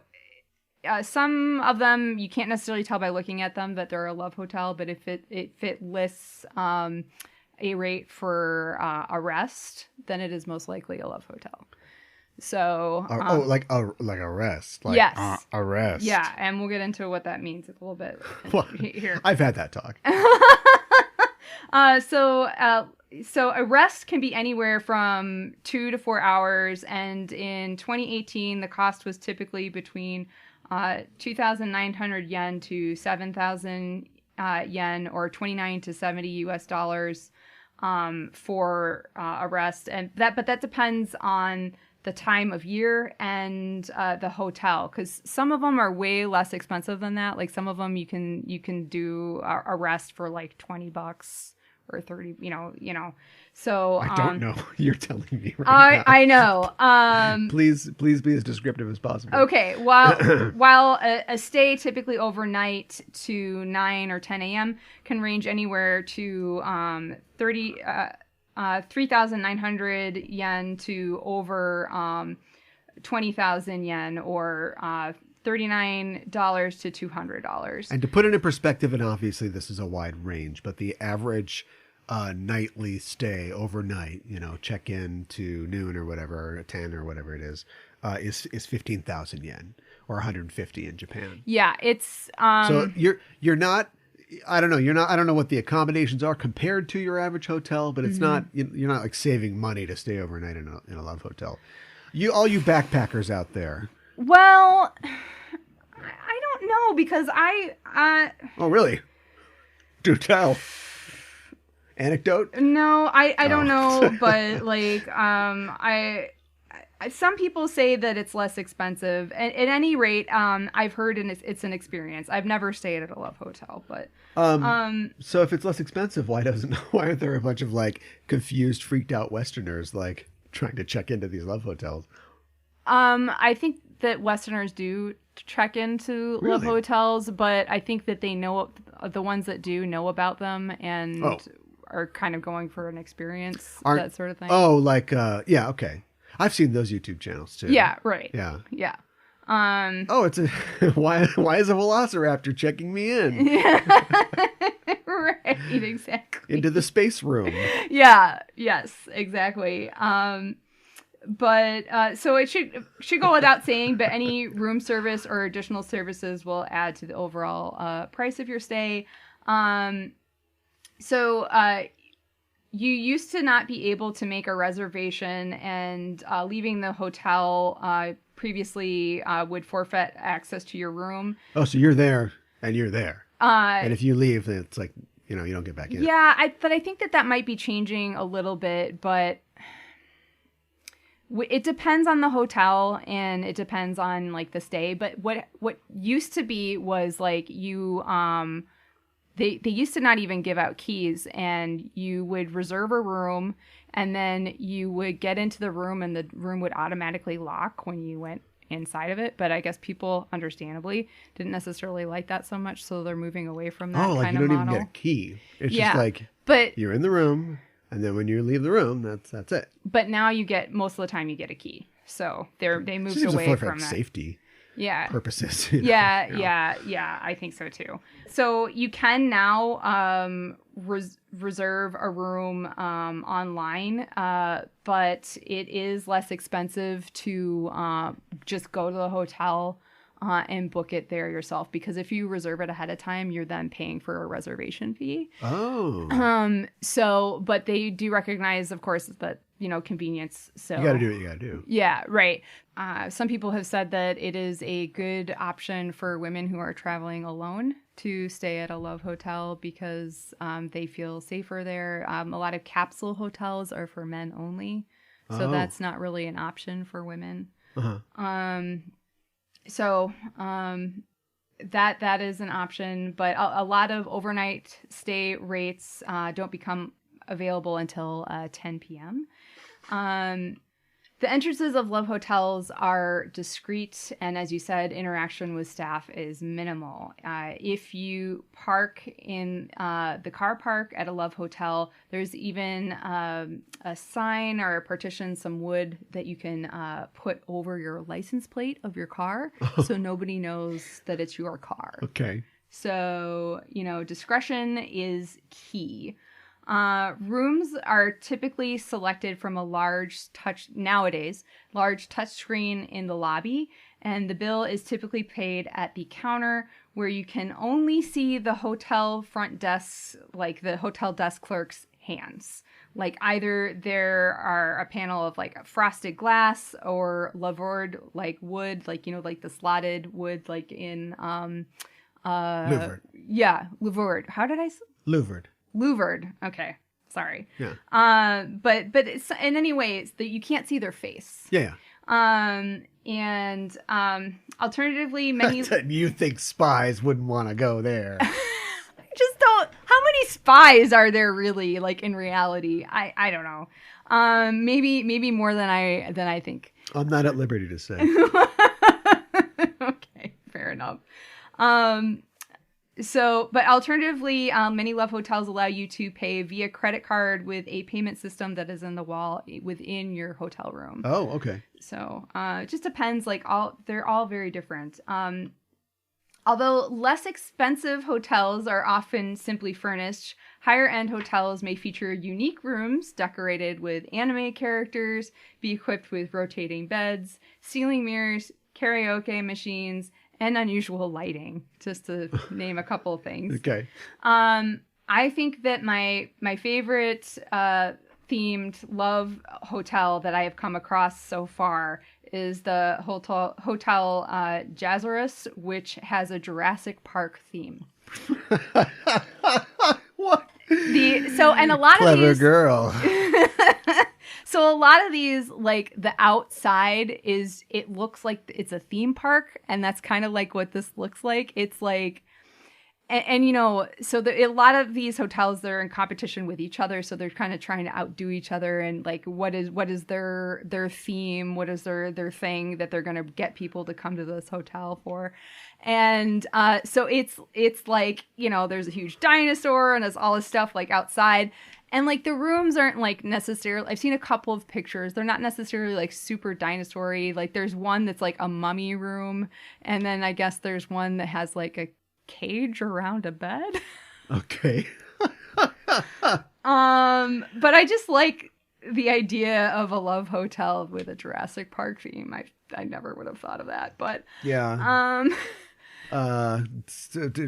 some of them you can't necessarily tell by looking at them that they're a love hotel, but if it lists a rate for a rest, then it is most likely a love hotel. So like a rest, like yes, a rest. Yeah, and we'll get into what that means a little bit here. I've had that talk. So a rest can be anywhere from 2 to 4 hours, and in 2018 the cost was typically between 2,900 yen to 7,000 yen, or 29 to 70 US dollars for a rest, but that depends on the time of year and the hotel, because some of them are way less expensive than that. Like some of them you can do a rest for like $20 or 30, you know. So I don't know. You're telling me right now. I know. Please be as descriptive as possible. Okay. While a stay typically overnight to 9 or 10 a.m. can range anywhere to 3,900 yen to over 20,000 yen, or $39 to $200. And to put it in perspective, and obviously this is a wide range, but the average nightly stay overnight, check in to noon or whatever, or 10 or whatever it is 15,000 yen or 150 in Japan. Yeah, it's so you're not. I don't know. I don't know what the accommodations are compared to your average hotel, but it's not. You're not like saving money to stay overnight in a love hotel. All you backpackers out there. Well, I don't know because Oh, really? Do tell. Anecdote? No, I don't know, but like some people say that it's less expensive. At any rate, I've heard it's an experience. I've never stayed at a love hotel, but so if it's less expensive, why aren't there a bunch of like confused, freaked out Westerners like trying to check into these love hotels? I think that Westerners do check into love hotels, but I think that they know the ones that do know about them and are kind of going for an experience, that sort of thing. Oh, like yeah, okay. I've seen those YouTube channels too. Yeah, right. Yeah. Yeah. It's a why is a velociraptor checking me in? Right, exactly. Into the space room. Yeah, yes, exactly. But so it should go without saying, but any room service or additional services will add to the overall price of your stay. So you used to not be able to make a reservation, and leaving the hotel previously would forfeit access to your room. Oh, so you're there and you're there. And if you leave, then it's like, you don't get back in. Yeah, but I think that might be changing a little bit, but it depends on the hotel and it depends on like the stay. But what used to be was like you They used to not even give out keys, and you would reserve a room, and then you would get into the room, and the room would automatically lock when you went inside of it. But I guess people, understandably, didn't necessarily like that so much, so they're moving away from that kind of model. Oh, like you don't even get a key. It's just like you're in the room, and then when you leave the room, that's it. But now most of the time you get a key. So they moved away from that. Safety. Yeah. Purposes. Yeah, I think so too. So you can now reserve a room online, but it is less expensive to just go to the hotel and book it there yourself, because if you reserve it ahead of time, you're then paying for a reservation fee. Oh. But they do recognize, of course, that convenience. So you got to do what you got to do. Yeah, right. Some people have said that it is a good option for women who are traveling alone to stay at a love hotel because they feel safer there. A lot of capsule hotels are for men only, so that's not really an option for women. Uh-huh. That is an option, but a lot of overnight stay rates don't become available until 10 p.m. The entrances of love hotels are discreet, and as you said, interaction with staff is minimal. If you park in the car park at a love hotel, there's even a sign or a partition, some wood that you can put over your license plate of your car so nobody knows that it's your car. Okay. So, discretion is key. Rooms are typically selected from a large touchscreen in the lobby, and the bill is typically paid at the counter, where you can only see the hotel front desk, like the hotel desk clerk's hands. Like either there are a panel of like frosted glass or lavoured like wood, like like the slotted wood, like in louvered. Yeah, louvered. How did I say? Louvered. Louvered. Okay. Sorry. Yeah. But it's, in any way, it's that you can't see their face. Yeah. And alternatively, many you think spies wouldn't want to go there. Just don't. How many spies are there really? Like in reality, I don't know. Maybe more than I think. I'm not at liberty to say. Okay, fair enough. But alternatively, many love hotels allow you to pay via credit card with a payment system that is in the wall within your hotel room. Oh, okay. So it just depends. Like they're all very different. Although less expensive hotels are often simply furnished, higher-end hotels may feature unique rooms decorated with anime characters, be equipped with rotating beds, ceiling mirrors, karaoke machines, and unusual lighting, just to name a couple of things. Okay. I think that my favorite themed love hotel that I have come across so far is the Hotel Jazzarus, which has a Jurassic Park theme. What? And a lot Clever of these girl. So a lot of these, like the outside it looks like it's a theme park, and that's kind of like what this looks like. It's like, and a lot of these hotels, they're in competition with each other, so they're kind of trying to outdo each other. And like, what is their theme? What is their thing that they're going to get people to come to this hotel for? And so it's like, there's a huge dinosaur and there's all this stuff like outside. And like the rooms aren't like necessarily, I've seen a couple of pictures. They're not necessarily like super dinosaur-y. Like there's one that's like a mummy room. And then I guess there's one that has like a cage around a bed. Okay. But I just like the idea of a love hotel with a Jurassic Park theme. I never would have thought of that, but yeah.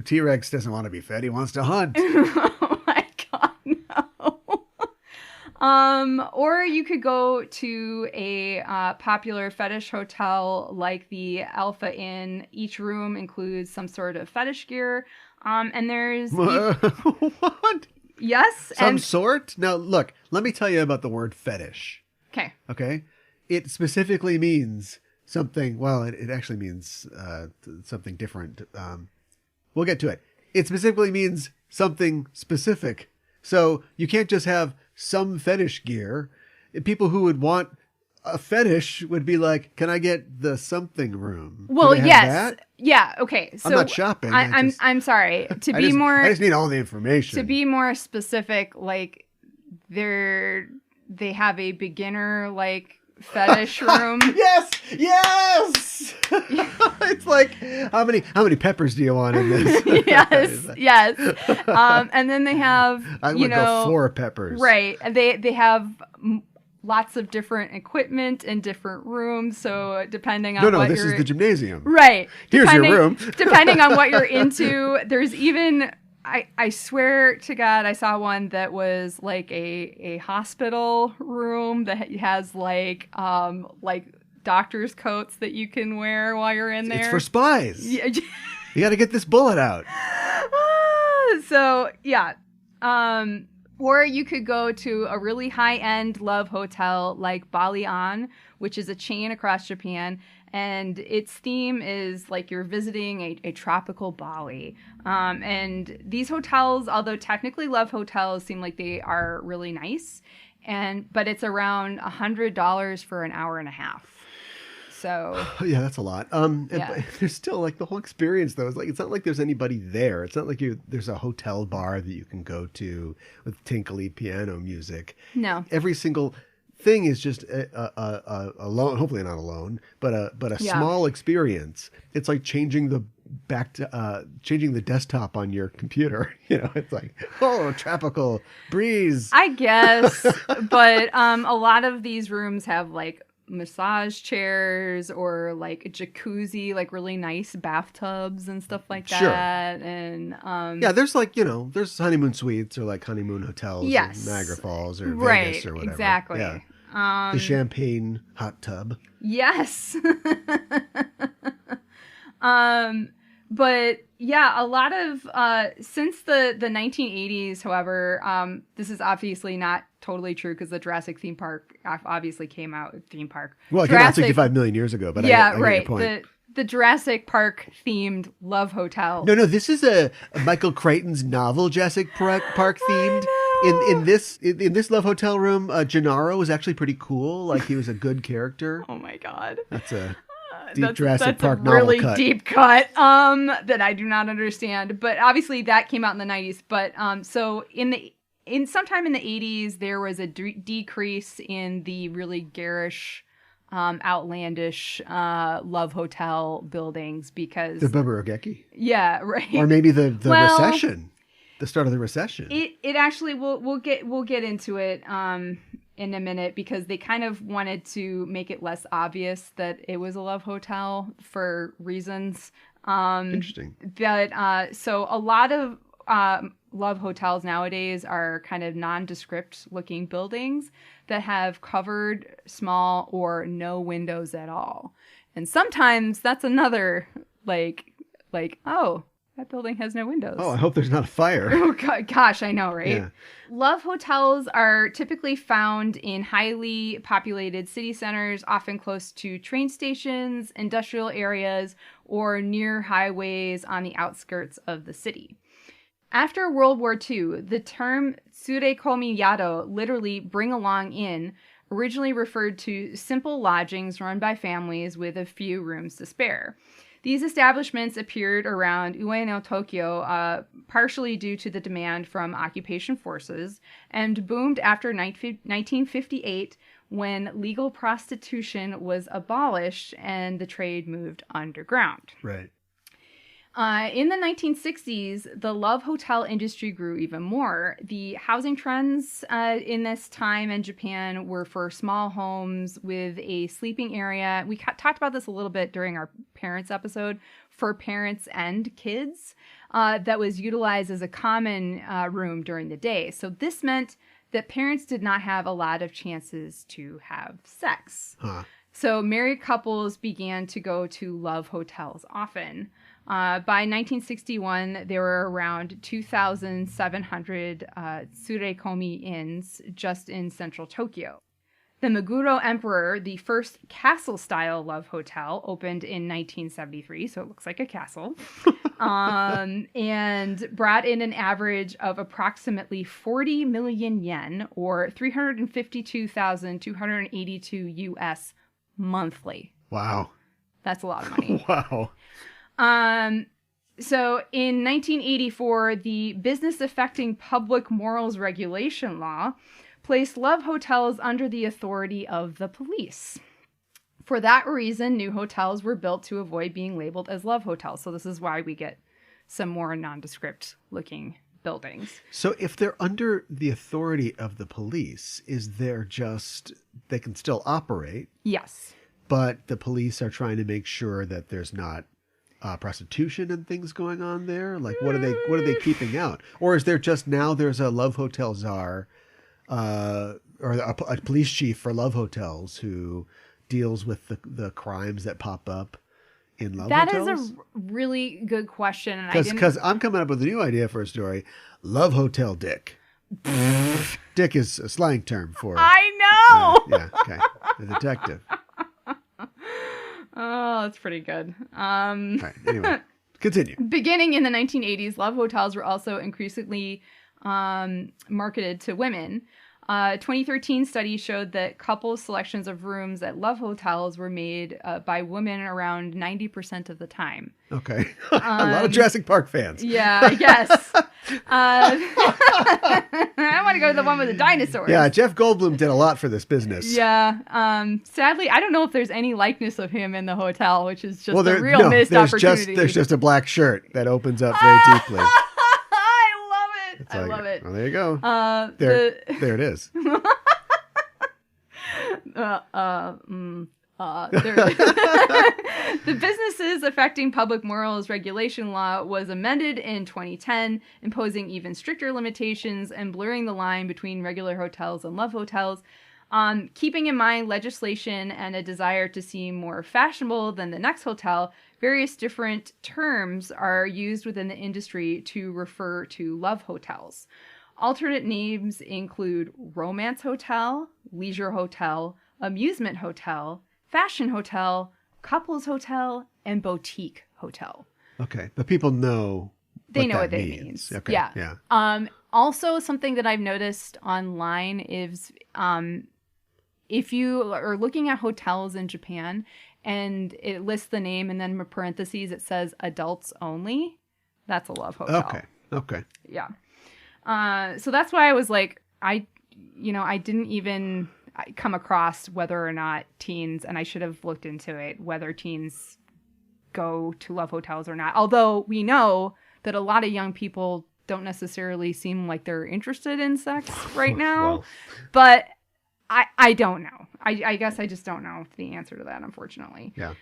T-Rex doesn't want to be fed. He wants to hunt. Oh my God, no. Or you could go to a popular fetish hotel like the Alpha Inn. Each room includes some sort of fetish gear. And there's... What? Yes. Some sort? Now, look, let me tell you about the word fetish. Okay. Okay? It specifically means something... Well, it actually means something different. We'll get to it. It specifically means something specific. So you can't just have some fetish gear. People who would want a fetish would be like, can I get the something room? Well, yes. That? Yeah, okay. So I'm not shopping. I'm sorry. I just need all the information. To be more specific, like they have a beginner like fetish room. Yes. It's like how many peppers do you want in this? yes. And then they have I would go 4 peppers. Right. They have lots of different equipment in different rooms. So depending on this is the gymnasium. Right. Here's your room. Depending on what you're into, there's even. I swear to God, I saw one that was like a hospital room that has like doctor's coats that you can wear while you're in there. It's for spies. Yeah. You got to get this bullet out. So yeah. Or you could go to a really high-end love hotel like Balian, which is a chain across Japan. And its theme is like you're visiting a tropical Bali. And these hotels, although technically love hotels, seem like they are really nice. But it's around $100 for an hour and a half. So yeah, that's a lot. But there's still like the whole experience though. It's like it's not like there's anybody there. It's not like there's a hotel bar that you can go to with tinkly piano music. No. Every single thing is just a alone, hopefully not alone, but a small experience. It's like changing the desktop on your computer. It's like, tropical breeze. I guess, but a lot of these rooms have like massage chairs or like a jacuzzi, like really nice bathtubs and stuff like that. Sure. And there's like there's honeymoon suites or like honeymoon hotels. Yes. In Niagara Falls or right, Vegas or whatever. Exactly. Yeah. The champagne hot tub. Yes. But yeah, a lot of since the 1980s, however, this is obviously not totally true because the Jurassic theme park obviously came out. Theme park. Well, it came out 65 million years ago, but yeah, I right. Get your point. The Jurassic Park themed love hotel. No, this is a Michael Crichton's novel, Jurassic Park themed. In this love hotel room, Gennaro was actually pretty cool. Like he was a good character. Oh my God. That's a deep Jurassic Park novel really cut. Deep cut that I do not understand. But obviously that came out in the 90s. But so in sometime in the 80s there was a decrease in the really garish outlandish love hotel buildings because The Buburogeki? Yeah, right. Or maybe the recession. The start of the recession. It actually we'll get into it in a minute because they kind of wanted to make it less obvious that it was a love hotel for reasons. Interesting. But so a lot of love hotels nowadays are kind of nondescript looking buildings that have covered, small, or no windows at all. And sometimes that's another like oh, that building has no windows. Oh, I hope there's not a fire. Oh, gosh, I know, right? Yeah. Love hotels are typically found in highly populated city centers, often close to train stations, industrial areas, or near highways on the outskirts of the city. After World War II, the term tsurekomi yado, literally bring along in, originally referred to simple lodgings run by families with a few rooms to spare. These establishments appeared around Ueno, Tokyo, partially due to the demand from occupation forces, and boomed after 1958 when legal prostitution was abolished and the trade moved underground. Right. In the 1960s, the love hotel industry grew even more. The housing trends in this time in Japan were for small homes with a sleeping area. We talked about this a little bit during our parents episode, for parents and kids, that was utilized as a common room during the day. So this meant that parents did not have a lot of chances to have sex. Huh. So married couples began to go to love hotels often. By 1961, there were around 2,700 tsurekomi inns just in central Tokyo. The Meguro Emperor, the first castle-style love hotel, opened in 1973, so it looks like a castle, and brought in an average of approximately 40 million yen, or 352,282 US monthly. Wow. That's a lot of money. Wow. So in 1984, the Business Affecting Public Morals Regulation Law placed love hotels under the authority of the police. For that reason, new hotels were built to avoid being labeled as love hotels. So this is why we get some more nondescript looking buildings. So if they're under the authority of the police, is there just, they can still operate? Yes. But the police are trying to make sure that there's not prostitution and things going on there? Like, what are they keeping out? Or is there just now there's a love hotel czar, or a police chief for love hotels who deals with the crimes that pop up in love hotels? That is a really good question. Because I'm coming up with a new idea for a story. Love hotel dick. Dick is a slang term for... I know! Yeah, okay. A detective. Oh, that's pretty good. All right, anyway, continue. Beginning in the 1980s, love hotels were also increasingly marketed to women. 2013 study showed that couples' selections of rooms at love hotels were made by women around 90% of the time. Okay. A lot of Jurassic Park fans. Yeah, I guess. I want to go to the one with the dinosaurs. Yeah, Jeff Goldblum did a lot for this business. Yeah. Sadly, I don't know if there's any likeness of him in the hotel, which is just a real missed opportunity. There's just a black shirt that opens up very deeply. I love it. Well, there you go. There it is. The Businesses Affecting Public Morals Regulation Law was amended in 2010, imposing even stricter limitations and blurring the line between regular hotels and love hotels. Keeping in mind legislation and a desire to seem more fashionable than the next hotel, various different terms are used within the industry to refer to love hotels. Alternate names include romance hotel, leisure hotel, amusement hotel, fashion hotel, couples hotel, and boutique hotel. Okay, but people know they know what that means. means. Okay, yeah. Also, something that I've noticed online is if you are looking at hotels in Japan and it lists the name and then in parentheses it says adults only, that's a love hotel. Okay. Yeah. So that's why I was like, I didn't even come across whether or not teens, and I should have looked into it, whether teens go to love hotels or not. Although we know that a lot of young people don't necessarily seem like they're interested in sex right now. Well. But I don't know. I guess I just don't know the answer to that, unfortunately. Yeah.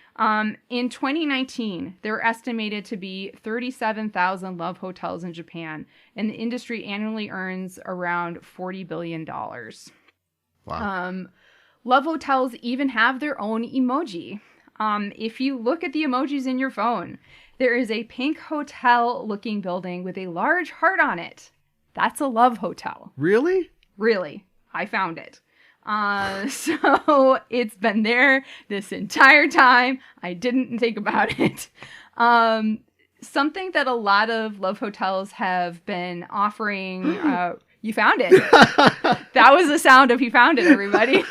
In 2019, there are estimated to be 37,000 love hotels in Japan, and the industry annually earns around $40 billion. Wow. Love hotels even have their own emoji. If you look at the emojis in your phone, there is a pink hotel-looking building with a large heart on it. That's a love hotel. Really? Really. I found it. So it's been there this entire time. I didn't think about it. Something that a lot of love hotels have been offering. You found it. That was the sound of you found it, everybody.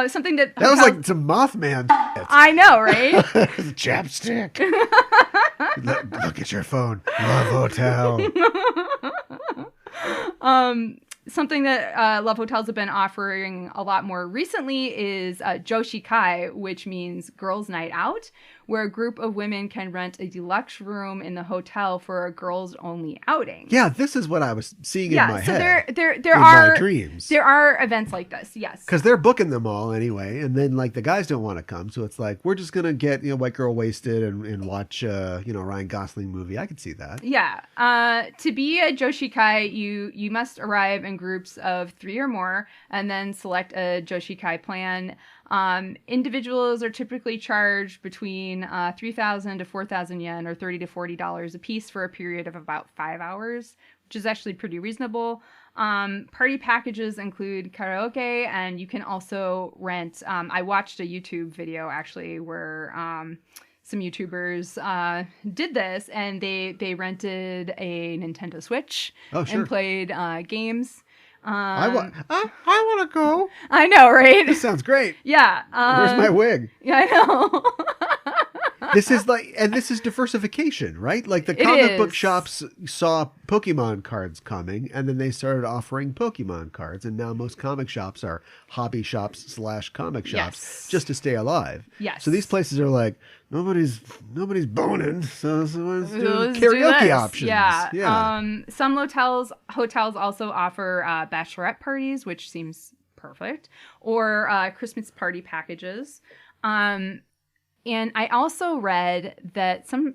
Something that was like some Mothman. I know, right? Chapstick. Look at your phone. Love hotel. Something that love hotels have been offering a lot more recently is Joshikai, which means girls' night out, where a group of women can rent a deluxe room in the hotel for a girls-only outing. Yeah, this is what I was seeing in my head. There in are my dreams. There are events like this, yes. Because they're booking them all anyway, and then like the guys don't want to come, so it's like we're just gonna get white girl wasted and watch Ryan Gosling movie. I could see that. Yeah. To be a Joshikai, you must arrive in groups of 3 or more, and then select a Joshikai plan. Individuals are typically charged between 3,000 to 4,000 yen, or $30 to $40 a piece, for a period of about 5 hours, which is actually pretty reasonable. Party packages include karaoke, and you can also rent. I watched a YouTube video actually where some YouTubers did this, and they rented a Nintendo Switch and played games. I want to go. I know, right? This sounds great. Yeah. Where's my wig? Yeah, I know. This is diversification, right? Like the comic book shops saw Pokemon cards coming, and then they started offering Pokemon cards, and now most comic shops are hobby shops / comic shops just to stay alive. Yes. So these places are like, nobody's boning, so let's do Let's karaoke do options. Yeah. Some hotels also offer bachelorette parties, which seems perfect, or Christmas party packages. And I also read that some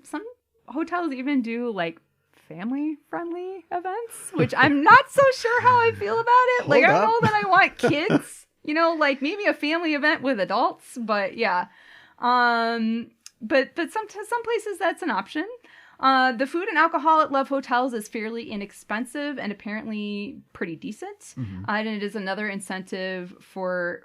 hotels even do like family-friendly events, which I'm not so sure how I feel about it. Like, I don't know that I want kids, like maybe a family event with adults, but yeah. But some places that's an option. The food and alcohol at love hotels is fairly inexpensive and apparently pretty decent. Mm-hmm. And it is another incentive for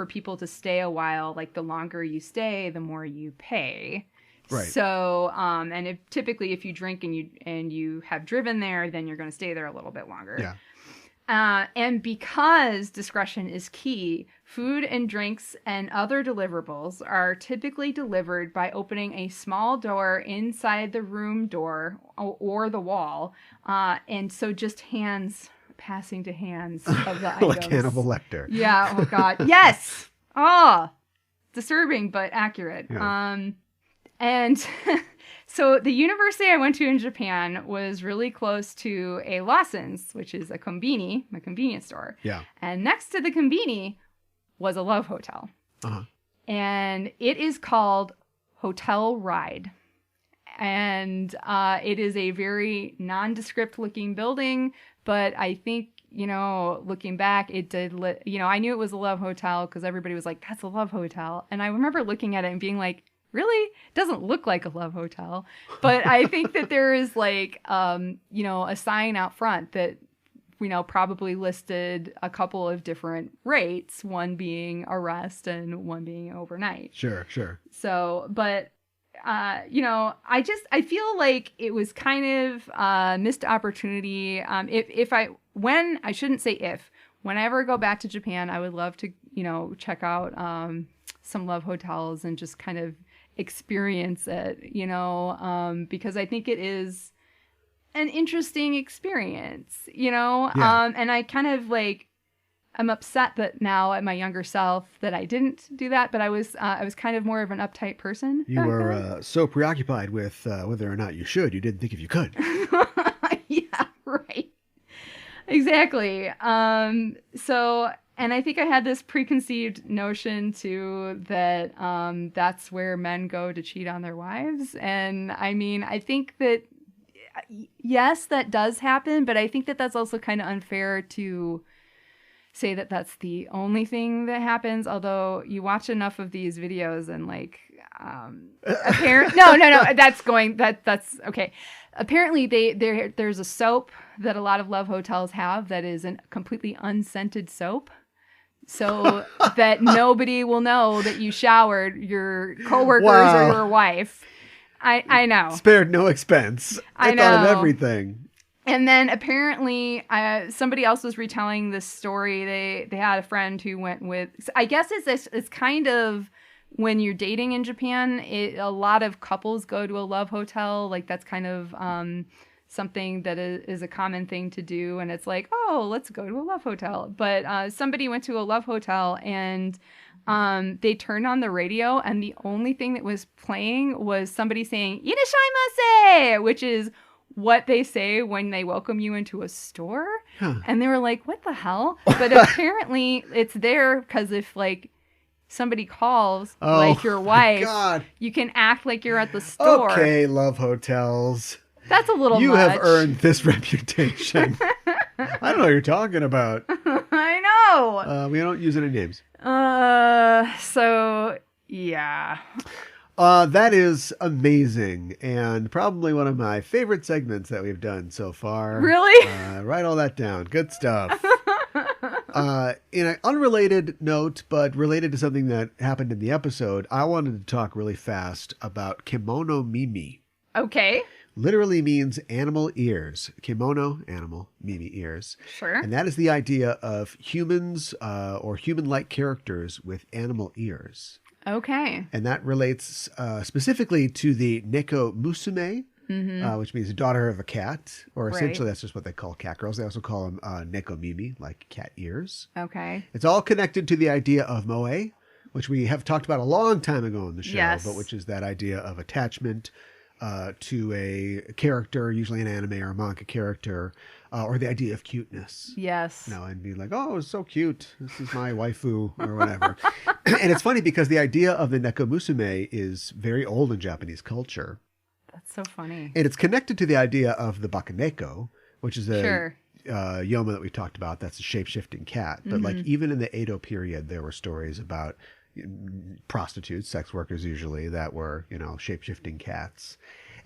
people to stay a while. Like, the longer you stay, the more you pay. Right. So, and typically if you drink and you have driven there, then you're going to stay there a little bit longer. Yeah. And because discretion is key, food and drinks and other deliverables are typically delivered by opening a small door inside the room door or the wall. And so just hands passing to hands of the items. Like Hannibal Lecter. Yeah. Oh, God. Yes. Oh, disturbing, but accurate. Yeah. And so the university I went to in Japan was really close to a Lawson's, which is a convenience store. Yeah. And next to the konbini was a love hotel. Uh-huh. And it is called Hotel Ride. And it is a very nondescript looking building, but I think, looking back, it did, I knew it was a love hotel because everybody was like, that's a love hotel. And I remember looking at it and being like, really? It doesn't look like a love hotel. But I think that there is like, a sign out front that, probably listed a couple of different rates, one being a rest and one being overnight. Sure. So, but, I feel like it was kind of a missed opportunity. Whenever I go back to Japan, I would love to, check out some love hotels and just kind of experience it, because I think it is an interesting experience, you know? Yeah. And I kind of like, I'm upset that now at my younger self that I didn't do that, but I was kind of more of an uptight person. You were so preoccupied with whether or not you should, you didn't think if you could. Yeah, right. Exactly. So, and I think I had this preconceived notion too that that's where men go to cheat on their wives. And I mean, I think that, yes, that does happen, but I think that that's also kind of unfair to say that that's the only thing that happens. Although you watch enough of these videos and like, that's okay. Apparently there's a soap that a lot of love hotels have that is a completely unscented soap. So that nobody will know that you showered your coworkers or your wife. I know. Spared no expense. I thought of everything. And then apparently somebody else was retelling this story. They had a friend who went with, I guess it's kind of when you're dating in Japan, a lot of couples go to a love hotel. Like that's kind of something that is a common thing to do. And it's like, oh, let's go to a love hotel. But somebody went to a love hotel and they turned on the radio and the only thing that was playing was somebody saying, "Irashaimase," which is what they say when they welcome you into a store. Huh. And they were like, what the hell? But apparently it's there because if like somebody calls like your wife, you can act like you're at the store. Okay, love hotels. That's a little You much. have earned this reputation. I don't know what you're talking about. I know. We don't use any names. So yeah. That is amazing, and probably one of my favorite segments that we've done so far. Really? Write all that down. Good stuff. In an unrelated note, but related to something that happened in the episode, I wanted to talk really fast about kimono mimi. Okay. Literally means animal ears. Kimono, animal, mimi, ears. Sure. And that is the idea of humans or human-like characters with animal ears. Okay. And that relates specifically to the nekomusume, which means daughter of a cat, or essentially that's just what they call cat girls. They also call them nekomimi, like cat ears. Okay. It's all connected to the idea of moe, which we have talked about a long time ago in the show, yes. but which is that idea of attachment to a character, usually an anime or a manga character, or the idea of cuteness. Yes. You know, and be like, oh, it's so cute. This is my waifu or whatever. And it's funny because the idea of the nekomusume is very old in Japanese culture. That's so funny. And it's connected to the idea of the bakaneko, which is a yoma that we talked about. That's a shape-shifting cat. But like even in the Edo period, there were stories about prostitutes, sex workers usually, that were, you know, shape-shifting cats.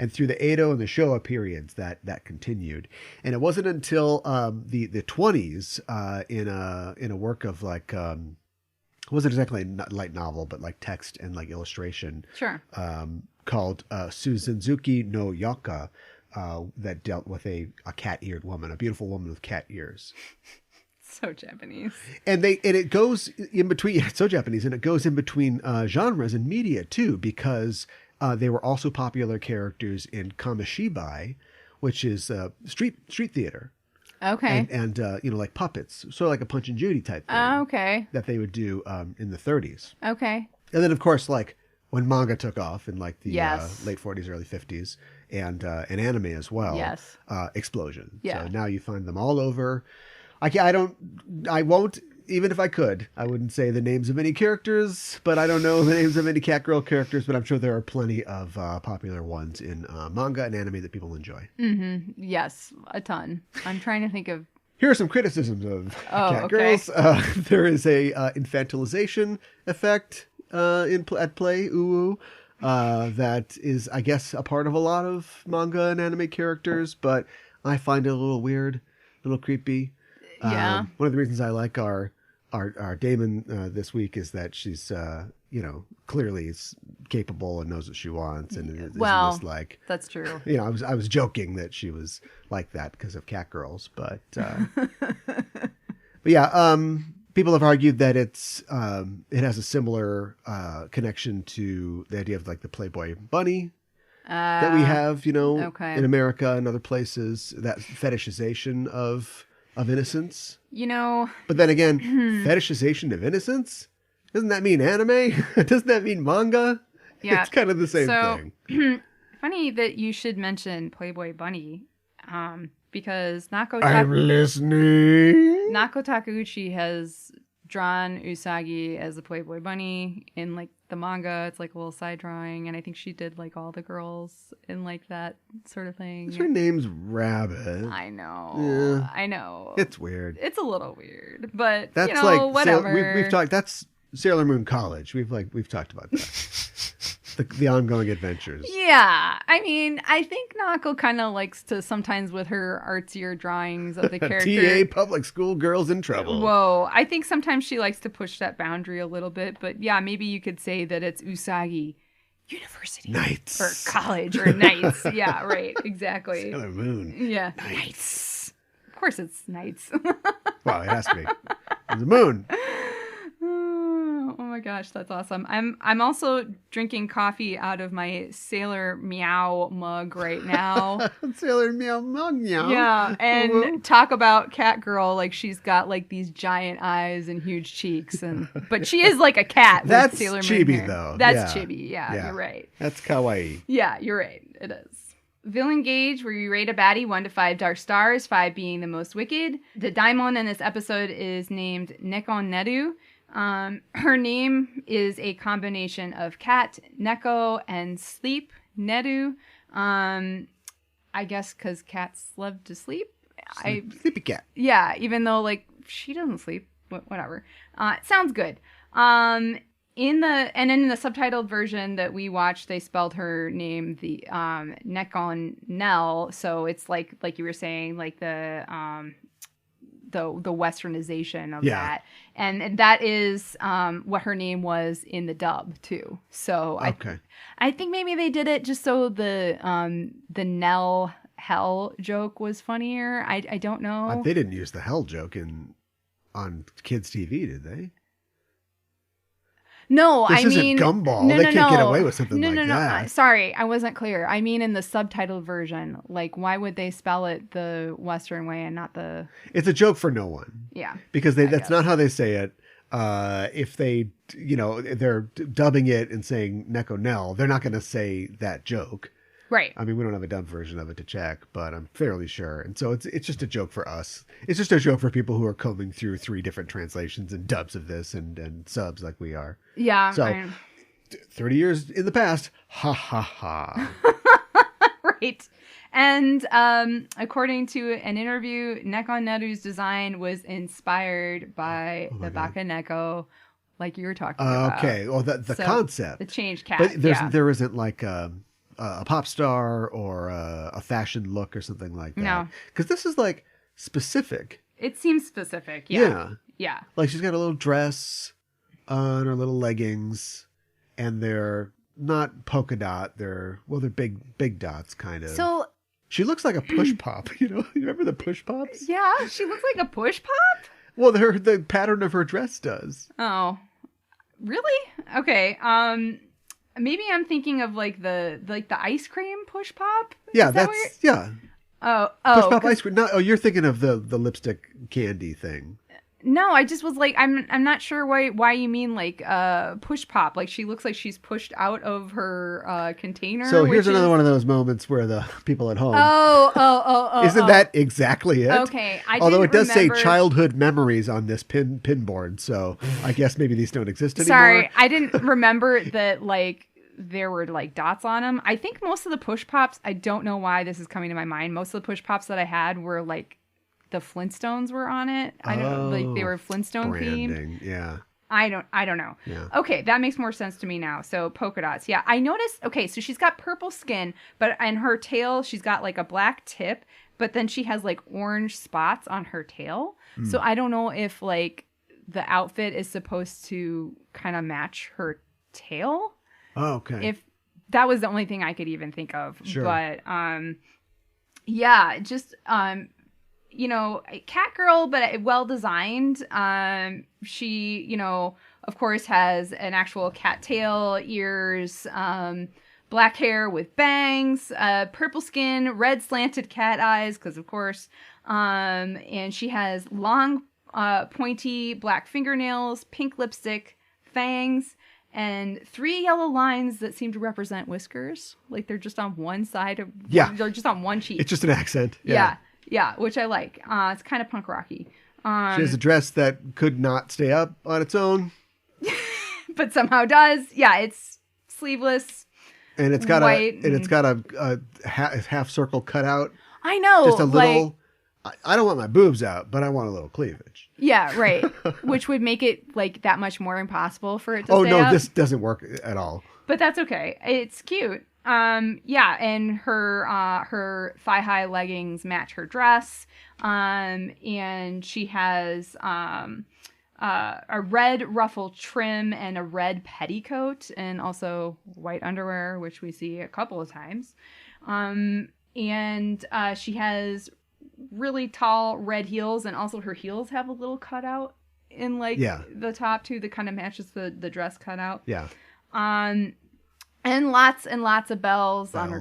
And through the Edo and the Showa periods, that continued. And it wasn't until the 20s in a work of like, it wasn't exactly a light novel, but like text and like illustration. Sure. Called Suzenzuki no Yoka, that dealt with a cat-eared woman, a beautiful woman with cat ears. So Japanese. And it goes in between. Yeah, it's so Japanese, and it goes in between genres and media too, because they were also popular characters in kamishibai, which is street theater. Okay. And you know, like puppets, sort of like a Punch and Judy type thing. Okay. That they would do in the 30s. Okay. And then of course, like when manga took off in like the yes. late 40s, early 50s, and anime as well. Yes. Explosion. Yeah. So now you find them all over. I won't, even if I could, I wouldn't say the names of any characters, but I don't know the names of any cat girl characters, but I'm sure there are plenty of popular ones in manga and anime that people enjoy. Mm-hmm. Yes, a ton. I'm trying to think of... Here are some criticisms of cat girls. There is a infantilization effect at play, that is, I guess, a part of a lot of manga and anime characters, but I find it a little weird, a little creepy. Yeah. One of the reasons I like our daimon this week is that she's you know, clearly is capable and knows what she wants, and isn't just like, that's true. You know, I was joking that she was like that because of cat girls, but yeah, people have argued that it has a similar connection to the idea of like the Playboy bunny. that we have, okay. in America and other places, that fetishization of innocence. But then again, fetishization of innocence? Doesn't that mean anime? Doesn't that mean manga? Yeah. It's kind of the same thing. Funny that you should mention Playboy Bunny, because I'm listening. Nako Takeuchi has drawn Usagi as a Playboy Bunny in like the manga. It's like a little side drawing, and I think she did like all the girls in like that sort of thing. Her name's Rabbit. I know. Yeah. I know. It's weird. It's a little weird, but that's whatever. We've talked. That's Sailor Moon College. We've talked about that. the ongoing adventures. Yeah. I mean, I think Nako kind of likes to sometimes with her artsier drawings of the character. TA public school girls in trouble. Whoa. I think sometimes she likes to push that boundary a little bit. But yeah, maybe you could say that it's Usagi University. Nights. Or college or nights. Yeah, right. Exactly. Sailor Moon. Yeah. Nights. Of course it's nights. Well, it has to be. It's the moon. Oh my gosh, that's awesome. I'm also drinking coffee out of my Sailor Meow mug right now. Sailor Meow mug, meow. Yeah, and talk about cat girl, like she's got like these giant eyes and huge cheeks, but she is like a cat. That's with Sailor chibi Moon hair. though. That's chibi. Yeah, you're right. That's kawaii. Yeah, you're right. It is. Villain gauge, where you rate a baddie 1 to 5 dark stars, 5 being the most wicked. The daimon in this episode is named Nekomusume. Her name is a combination of cat, neko, and sleep, neru. I guess because cats love to sleep. Sleepy cat. Yeah, even though like she doesn't sleep, whatever. It sounds good. In the subtitled version that we watched, they spelled her name the Nekon-nel, so it's like you were saying, like the westernization of that, and that is what her name was in the dub too. So okay. I think maybe they did it just so the Nell hell joke was funnier. I don't know. They didn't use the hell joke on kids' TV, did they? No, this isn't Gumball. They can't get away with something like that. Sorry, I wasn't clear. I mean, in the subtitled version, like, why would they spell it the Western way and not the? It's a joke for no one. Yeah, because that's not how they say it. If they, they're dubbing it and saying Neko-nel, they're not going to say that joke. Right. I mean, we don't have a dub version of it to check, but I'm fairly sure. And so it's just a joke for us. It's just a joke for people who are combing through 3 different translations and dubs of this and subs like we are. Yeah. So 30 years in the past, ha ha ha. Right. And according to an interview, Nekon-neru's design was inspired by the Baka Neko, like you were talking about. Okay. Well, the concept. The change cat. But there isn't like a pop star or a fashion look or something like that. No. Because this is like specific. It seems specific. Yeah. Yeah. Like she's got a little dress on her little leggings, and they're not polka dot. They're big dots kind of. So she looks like a push pop. You remember the push pops? Yeah, she looks like a push pop. Well, the pattern of her dress does. Oh, really? Okay. Maybe I'm thinking of like the ice cream push pop. Yeah, yeah. Oh, push pop ice cream. No, you're thinking of the lipstick candy thing. No, I just was like, I'm not sure why you mean like push pop. Like she looks like she's pushed out of her container. So here's another one of those moments where the people at home. Oh. Isn't that exactly it? Okay. Although it does say childhood memories on this pinboard, so I guess maybe these don't exist anymore. Sorry, I didn't remember that like there were like dots on them. I think most of the push pops, I don't know why this is coming to my mind. Most of the push pops that I had were like the Flintstones were on it. I don't know, like they were Flintstone themed. Yeah. I don't know. Yeah. Okay, that makes more sense to me now. So polka dots. Yeah, I noticed. Okay, so she's got purple skin, but on her tail she's got like a black tip, but then she has like orange spots on her tail. So I don't know if like the outfit is supposed to kind of match her tail. Oh, okay. If that was the only thing I could even think of. Sure. But yeah, just cat girl, but well designed. She, of course has an actual cat tail, ears, black hair with bangs, purple skin, red slanted cat eyes, because of course. And she has long, pointy black fingernails, pink lipstick, fangs, and 3 yellow lines that seem to represent whiskers. Like they're just on one side of, they're just on one cheek. It's just an accent. Yeah, which I like. It's kind of punk rocky. She has a dress that could not stay up on its own. But somehow does. Yeah, it's sleeveless. And it's got a half circle cutout. I know. Just a little. I don't want my boobs out, but I want a little cleavage. Yeah, right. Which would make it like that much more impossible for it to stay no, up. this doesn't work at all. But that's okay. It's cute. Yeah, and her thigh-high leggings match her dress. And she has a red ruffle trim and a red petticoat, and also white underwear, which we see a couple of times. And she has really tall red heels, and also her heels have a little cutout in the top too that kind of matches the dress cutout. Yeah. And lots of bells on her.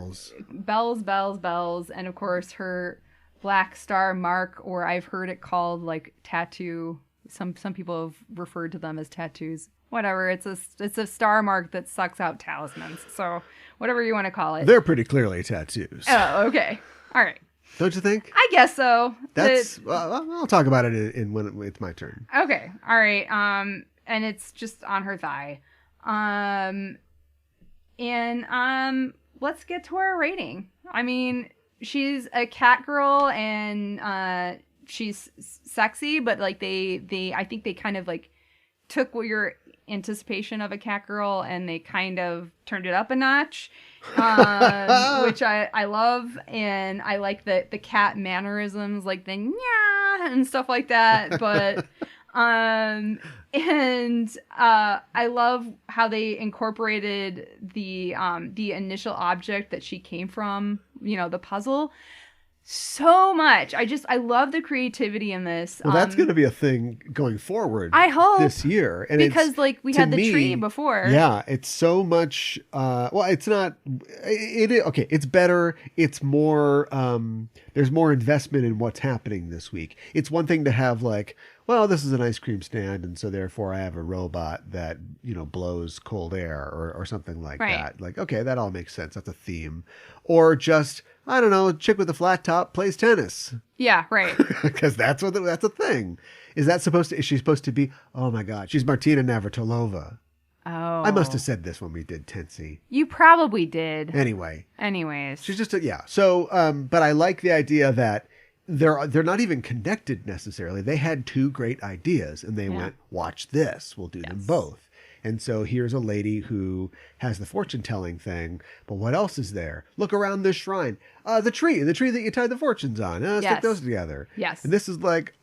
Bells, and of course her black star mark, or I've heard it called like tattoo. Some people have referred to them as tattoos. Whatever, it's a star mark that sucks out talismans. So whatever you want to call it. They're pretty clearly tattoos. Oh, okay. All right. Don't you think? I guess so. I'll talk about it when it's my turn. Okay. All right. And it's just on her thigh. And let's get to our rating. I mean, she's a cat girl, and she's sexy, but like I think they kind of like took what your anticipation of a cat girl and they kind of turned it up a notch, which I love. And I like the cat mannerisms, like the nya and stuff like that. But I love how they incorporated the initial object that she came from, the puzzle, so much. I love the creativity in this. Well, that's going to be a thing going forward. I hope this year, and because we had the tree before. Yeah, it's so much. Well, it's not. Okay. It's better. It's more. There's more investment in what's happening this week. It's one thing to have well, this is an ice cream stand, and so therefore I have a robot that blows cold air or something like that. Like, okay, that all makes sense. That's a theme, or just. I don't know, a chick with a flat top plays tennis. Yeah, right. Because that's a thing. Is she supposed to be, oh my God, she's Martina Navratilova. Oh. I must have said this when we did Tensi. You probably did. Anyways. She's just So, but I like the idea that they're not even connected necessarily. They had 2 great ideas and they went, watch this. We'll do them both. And so here's a lady who has the fortune-telling thing, but what else is there? Look around this shrine. The tree that you tied the fortunes on. Stick those together. Yes. And this is the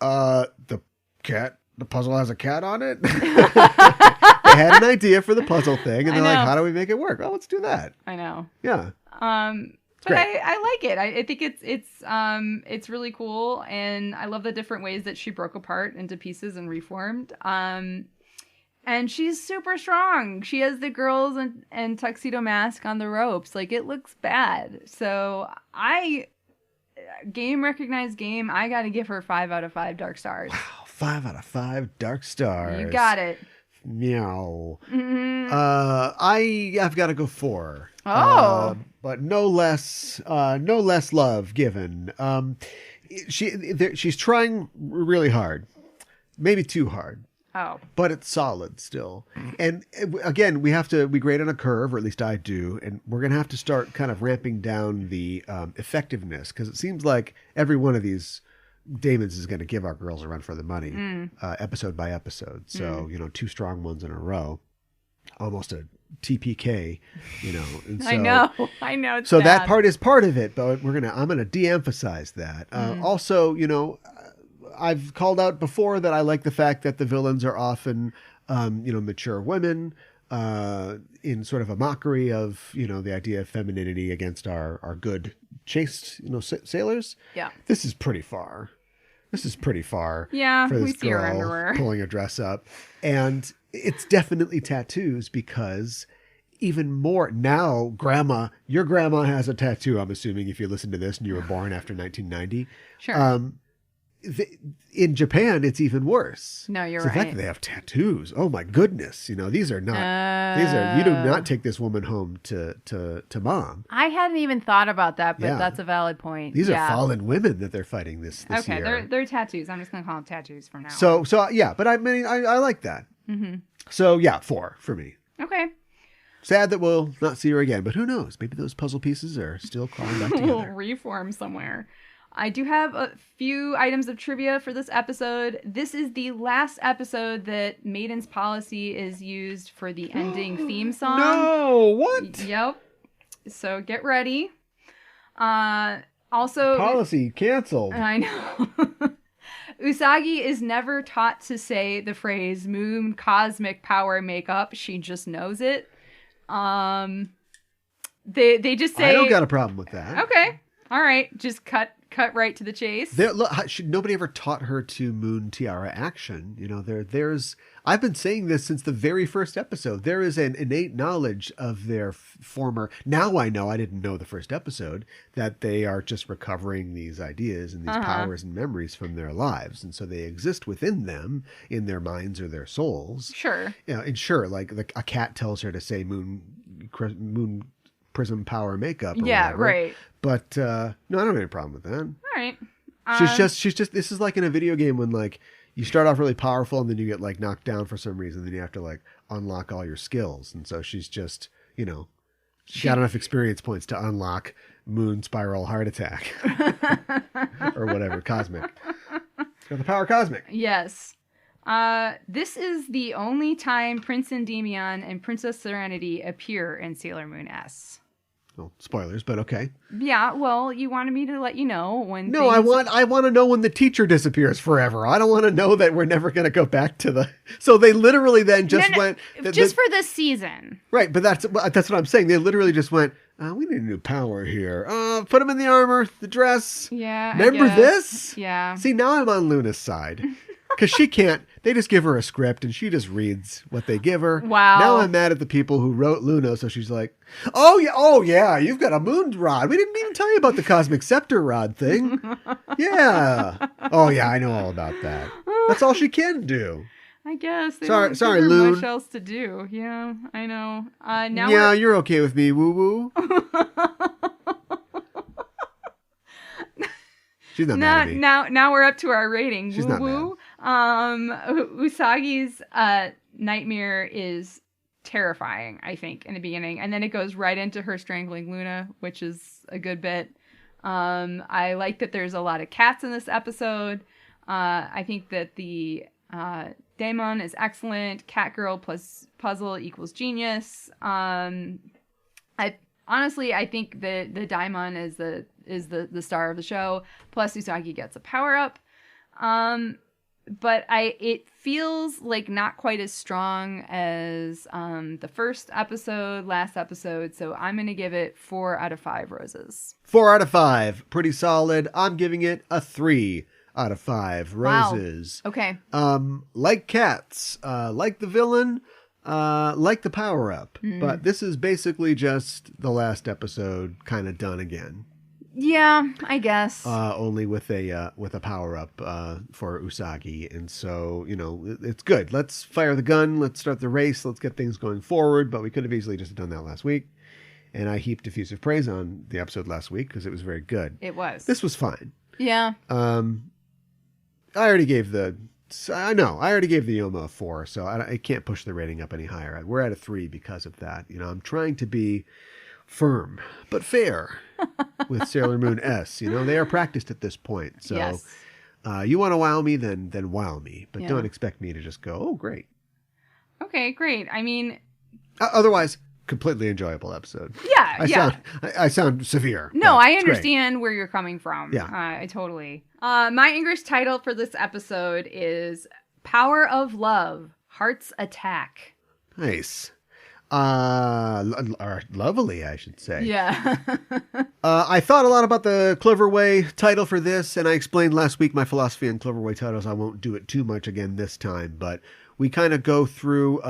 puzzle has a cat on it. They had an idea for the puzzle thing, and they're like, how do we make it work? Oh, let's do that. I know. Yeah. But I like it. I think it's really cool, and I love the different ways that she broke apart into pieces and reformed. And she's super strong. She has the girls and tuxedo mask on the ropes. Like, it looks bad. So recognized game, I got to give her 5 out of 5 dark stars. Wow, 5 out of 5 dark stars. You got it. Meow. Mm-hmm. I've got to go 4. Oh. But no less love given. She's trying really hard. Maybe too hard. Oh. But it's solid still. And again, we grade on a curve, or at least I do, and we're going to have to start kind of ramping down the effectiveness, because it seems like every one of these daimons is going to give our girls a run for the money, episode by episode. So, 2 strong ones in a row, almost a TPK, And so, I know. It's so bad. that part is part of it, but I'm going to de-emphasize that. Also, I've called out before that I like the fact that the villains are often, mature women, in sort of a mockery of, the idea of femininity against our good, chaste, sailors. Yeah. This is pretty far. Yeah, for this we see her girl underwear. Pulling a dress up. And it's definitely tattoos because even more now, your grandma has a tattoo, I'm assuming, if you listen to this and you were born after 1990. Sure. In Japan, it's even worse. No, you're The right. fact that they have tattoos. Oh my goodness. You know, these are, you do not take this woman home to mom. I hadn't even thought about that, but Yeah. that's a valid point. These are fallen women that they're fighting this okay, year. they're tattoos. I'm just going to call them tattoos from now So yeah, but I mean, I like that. Mm-hmm. So yeah, 4 for me. Okay. Sad that we'll not see her again, but who knows? Maybe those puzzle pieces are still crawling back We'll together. reform somewhere. I do have a few items of trivia for this episode. This is the last episode that Maiden's Policy is used for the ending theme song. No, what? Yep. So get ready. Also, Policy canceled. I know. Usagi is never taught to say the phrase moon cosmic power makeup. She just knows it. They just say, I don't got a problem with that. okay, all right, just cut right to the chase. Nobody ever taught her to moon tiara action. You know, there's. I've been saying this since the very first episode. There is an innate knowledge of their former. Now I know. I didn't know the first episode that they are just recovering these ideas and these powers and memories from their lives, and so they exist within them in their minds or their souls. Sure. Yeah, and sure, like a cat tells her to say moon prism power makeup. Or Yeah, whatever. right. But no, I don't have any problem with that. All right. She's just. This is like in a video game when like you start off really powerful and then you get like knocked down for some reason. Then you have to like unlock all your skills, and so she's just she's got enough experience points to unlock Moon Spiral Heart Attack or whatever cosmic. She's got the power cosmic. Yes. This is the only time Prince Endymion and Princess Serenity appear in Sailor Moon S. Well, spoilers, but okay. Yeah, well, you wanted me to let you know when. No, I want to know when the teacher disappears forever. I don't want to know that we're never going to go back to the. So they literally then just went just for this season, right? But that's what I'm saying. They literally just went. We need a new power here. Put him in the armor, the dress. Yeah. Remember this? Yeah. See, now I'm on Luna's side. Because she can't, they just give her a script and she just reads what they give her. Wow. Now I'm mad at the people who wrote Luna, so she's like, oh yeah, you've got a moon rod. We didn't even tell you about the cosmic scepter rod thing. Yeah. Oh yeah, I know all about that. That's all she can do. I guess. They Sorry, don't give her Loon. much else to do. Yeah, I know. Now yeah, you're okay with me, woo-woo. She's not mad at me. Now we're up to our rating. She's Woo-woo. Usagi's nightmare is terrifying, I think, in the beginning. And then it goes right into her strangling Luna, which is a good bit. I like that there's a lot of cats in this episode. I think that the daimon is excellent. Catgirl plus puzzle equals genius. I think the daimon is the star of the show. Plus Usagi gets a power up. But it feels like not quite as strong as the first episode, last episode. So I'm going to give it 4 out of 5 roses. 4 out of 5. Pretty solid. I'm giving it a 3 out of 5 roses. Wow. Okay. Like cats, like the villain, like the power up. But this is basically just the last episode kind of done again. Yeah, I guess. Only with a power up for Usagi, and so it's good. Let's fire the gun. Let's start the race. Let's get things going forward. But we could have easily just done that last week, and I heaped effusive praise on the episode last week because it was very good. It was. This was fine. Yeah. I already gave the Yoma a 4, so I can't push the rating up any higher. We're at a 3 because of that. I'm trying to be firm but fair with Sailor Moon S. They are practiced at this point. So yes. You want to wow me, then wow me. But Yeah. don't expect me to just go, oh, great. Okay, great. I mean... Otherwise, completely enjoyable episode. Yeah, I sound severe. No, but I it's great. understand where you're coming from. Yeah. I totally. My English title for this episode is Power of Love, Heart's Attack. Nice. Lovely, I should say. Yeah. I thought a lot about the Cloverway title for this, and I explained last week my philosophy on Cloverway titles. I won't do it too much again this time, but we kind of go through...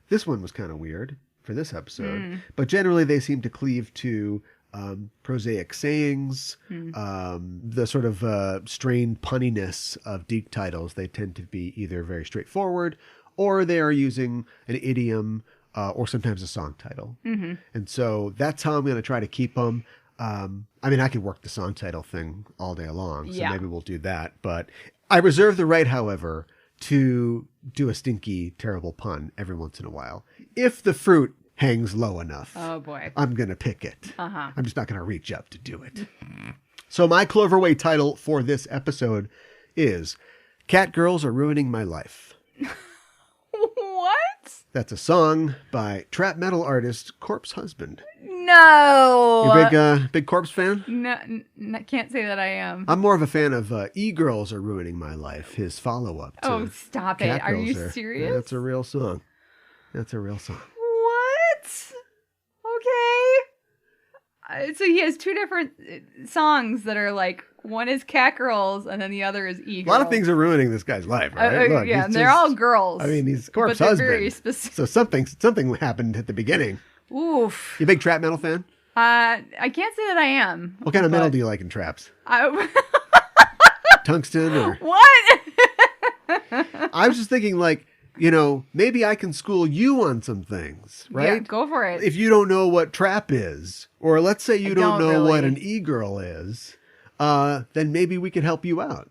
this one was kind of weird. for this episode. But generally, they seem to cleave to prosaic sayings, the sort of strained punniness of Deke titles. They tend to be either very straightforward, or they are using an idiom, or sometimes a song title. And so that's how I'm going to try to keep them. I mean, I could work the song title thing all day long, so maybe we'll do that. But I reserve the right, however, to do a stinky, terrible pun every once in a while. If the fruit hangs low enough, oh boy, I'm going to pick it. I'm just not going to reach up to do it. So my Cloverway title for this episode is Cat Girls Are Ruining My Life. What? That's a song by trap metal artist Corpse Husband. No. You big Corpse fan? No, can't say that I am. I'm more of a fan of E-Girls Are Ruining My Life, his follow-up to Oh, stop Cat it. Are you Girls serious? That's a real song. That's a real song. What? Okay. So he has two different songs that are like, one is Cat Girls and then the other is E-Girls. A lot of things are ruining this guy's life, right? Look, yeah, and they're all girls. I mean, he's Corpse but they're Husband. very specific. So something happened at the beginning. Oof. You a big trap metal fan? I can't say that I am. What kind of metal do you like in traps? Tungsten or what? I was just thinking, like, you know, maybe I can school you on some things, right? Yeah, go for it. If you don't know what trap is, or let's say you don't know really. what an e-girl is, then maybe we could help you out.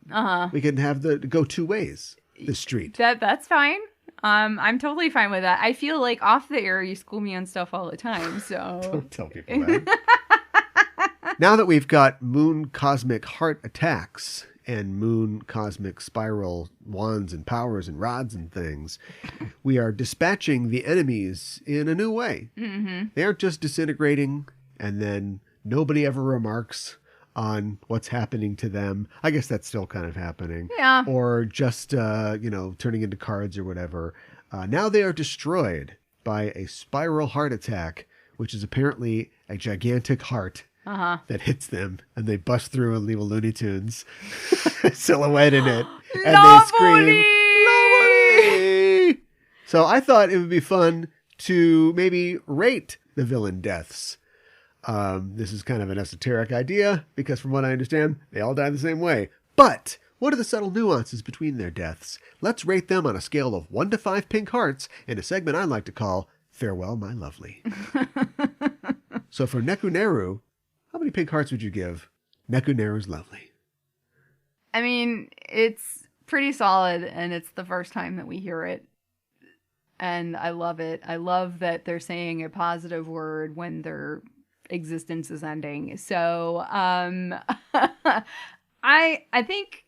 We can have go two ways. The street. That's fine. I'm totally fine with that. I feel like off the air you school me on stuff all the time, so Don't tell people that. Now that we've got moon cosmic heart attacks and moon cosmic spiral wands and powers and rods and things, we are dispatching the enemies in a new way. They aren't just disintegrating and then nobody ever remarks on what's happening to them. I guess that's still kind of happening. Yeah. Or just, turning into cards or whatever. Now they are destroyed by a spiral heart attack, which is apparently a gigantic heart that hits them, and they bust through and leave a Looney Tunes silhouette in it. And they scream, "Nobody!" So I thought it would be fun to maybe rate the villain deaths. This is kind of an esoteric idea because from what I understand, they all die the same way. But what are the subtle nuances between their deaths? Let's rate them on a scale of 1 to 5 pink hearts in a segment I like to call Farewell, My Lovely. So for Nekuneru, how many pink hearts would you give Nekuneru's Lovely? I mean, it's pretty solid, and it's the first time that we hear it. And I love it. I love that they're saying a positive word when their existence is ending. So I think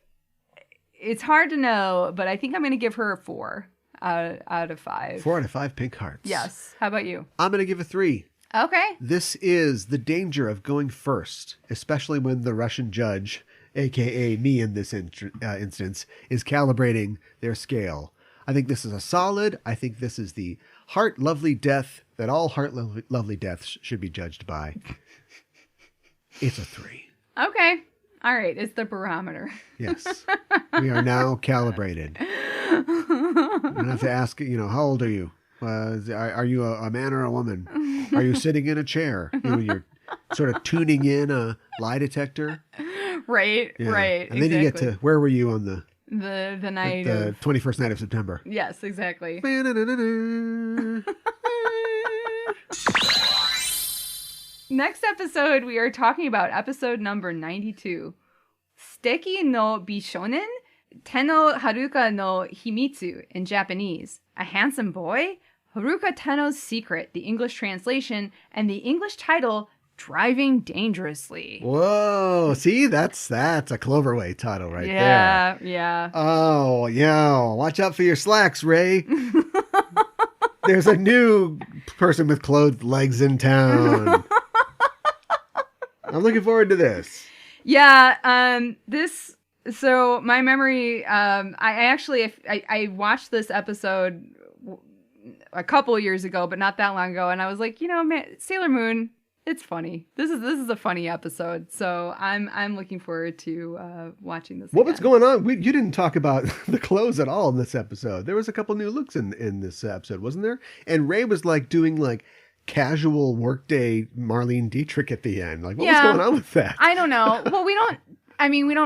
it's hard to know, but I think I'm going to give her a 4 out of 5. 4 out of 5 pink hearts. Yes. How about you? I'm going to give a 3. Okay. This is the danger of going first, especially when the Russian judge, aka me in this instance, is calibrating their scale. I think this is a solid. I think this is the heart lovely death that all heart lovely deaths should be judged by. It's a 3. Okay. All right. It's the barometer. Yes. We are now calibrated. You don't have to ask, how old are you? Are you a man or a woman? Are you sitting in a chair? You're sort of tuning in a lie detector. Right, Yeah. right. And then you get to, where were you on the night the 21st night of September? Yes, exactly. Next episode, we are talking about episode number 92. Suteki no Bishonen, Tenno Haruka no Himitsu in Japanese. A handsome boy? Haruka Tenno's Secret, the English translation, and the English title, Driving Dangerously. Whoa, see, that's a Cloverway title right there. Yeah. Oh, yeah. Watch out for your slacks, Ray. There's a new person with clothed legs in town. I'm looking forward to this. Yeah, so my memory, I watched this episode a couple of years ago, but not that long ago, and I was like, man, Sailor Moon, It's funny. This is a funny episode, so I'm looking forward to watching this. What was going on? You didn't talk about the clothes at all in this episode. There was a couple new looks in this episode, wasn't there? And Ray was like doing like casual workday Marlene Dietrich at the end. Like, what was going on with that? I don't know. Well, we don't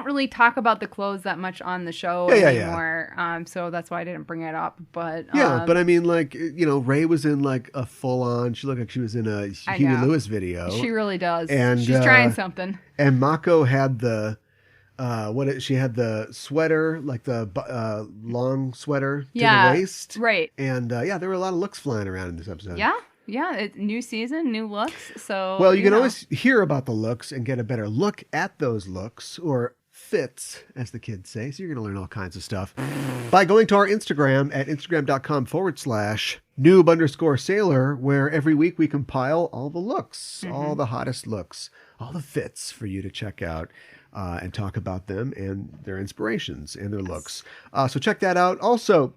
really talk about the clothes that much on the show anymore. So that's why I didn't bring it up. But but I mean, like, Ray was in like a full on. She looked like she was in a Huey Lewis video. She really does. And she's trying something. And Mako had the she had the sweater, like the long sweater to the waist, right? And there were a lot of looks flying around in this episode. Yeah, new season, new looks. So well, you can always hear about the looks and get a better look at those looks, or fits, as the kids say. So you're going to learn all kinds of stuff by going to our Instagram at instagram.com/noob_sailor, where every week we compile all the looks, all the hottest looks, all the fits for you to check out. And talk about them and their inspirations and their looks. So check that out. Also,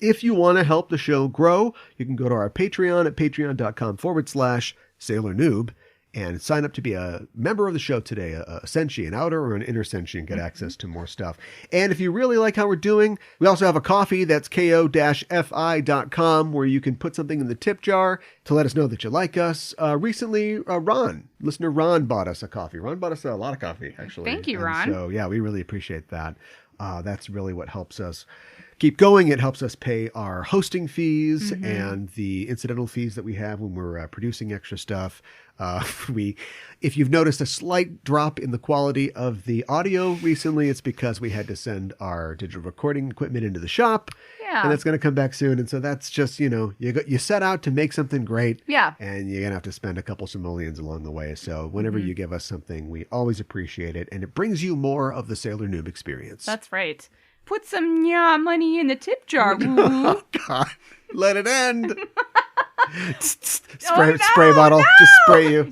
if you want to help the show grow, you can go to our Patreon at patreon.com/SailorNoob and sign up to be a member of the show today, a senshi, an outer or an inner senshi, and get access to more stuff. And if you really like how we're doing, we also have a coffee. That's ko-fi.com, where you can put something in the tip jar to let us know that you like us. Recently, listener Ron bought us a coffee. Ron bought us a lot of coffee, actually. Thank you, Ron. So, yeah, we really appreciate that. That's really what helps us keep going. It helps us pay our hosting fees and the incidental fees that we have when we're producing extra stuff. If you've noticed a slight drop in the quality of the audio recently, it's because we had to send our digital recording equipment into the shop. Yeah. And that's going to come back soon. And so that's just, you set out to make something great. Yeah. And you're going to have to spend a couple simoleons along the way. So whenever you give us something, we always appreciate it. And it brings you more of the Sailor Noob experience. That's right. Put some money in the tip jar. Oh, God. Let it end. Spray bottle. No! Just spray you.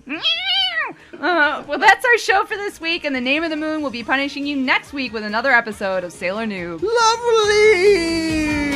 Well, that's our show for this week, and the Name of the Moon will be punishing you next week with another episode of Sailor Noob. Lovely!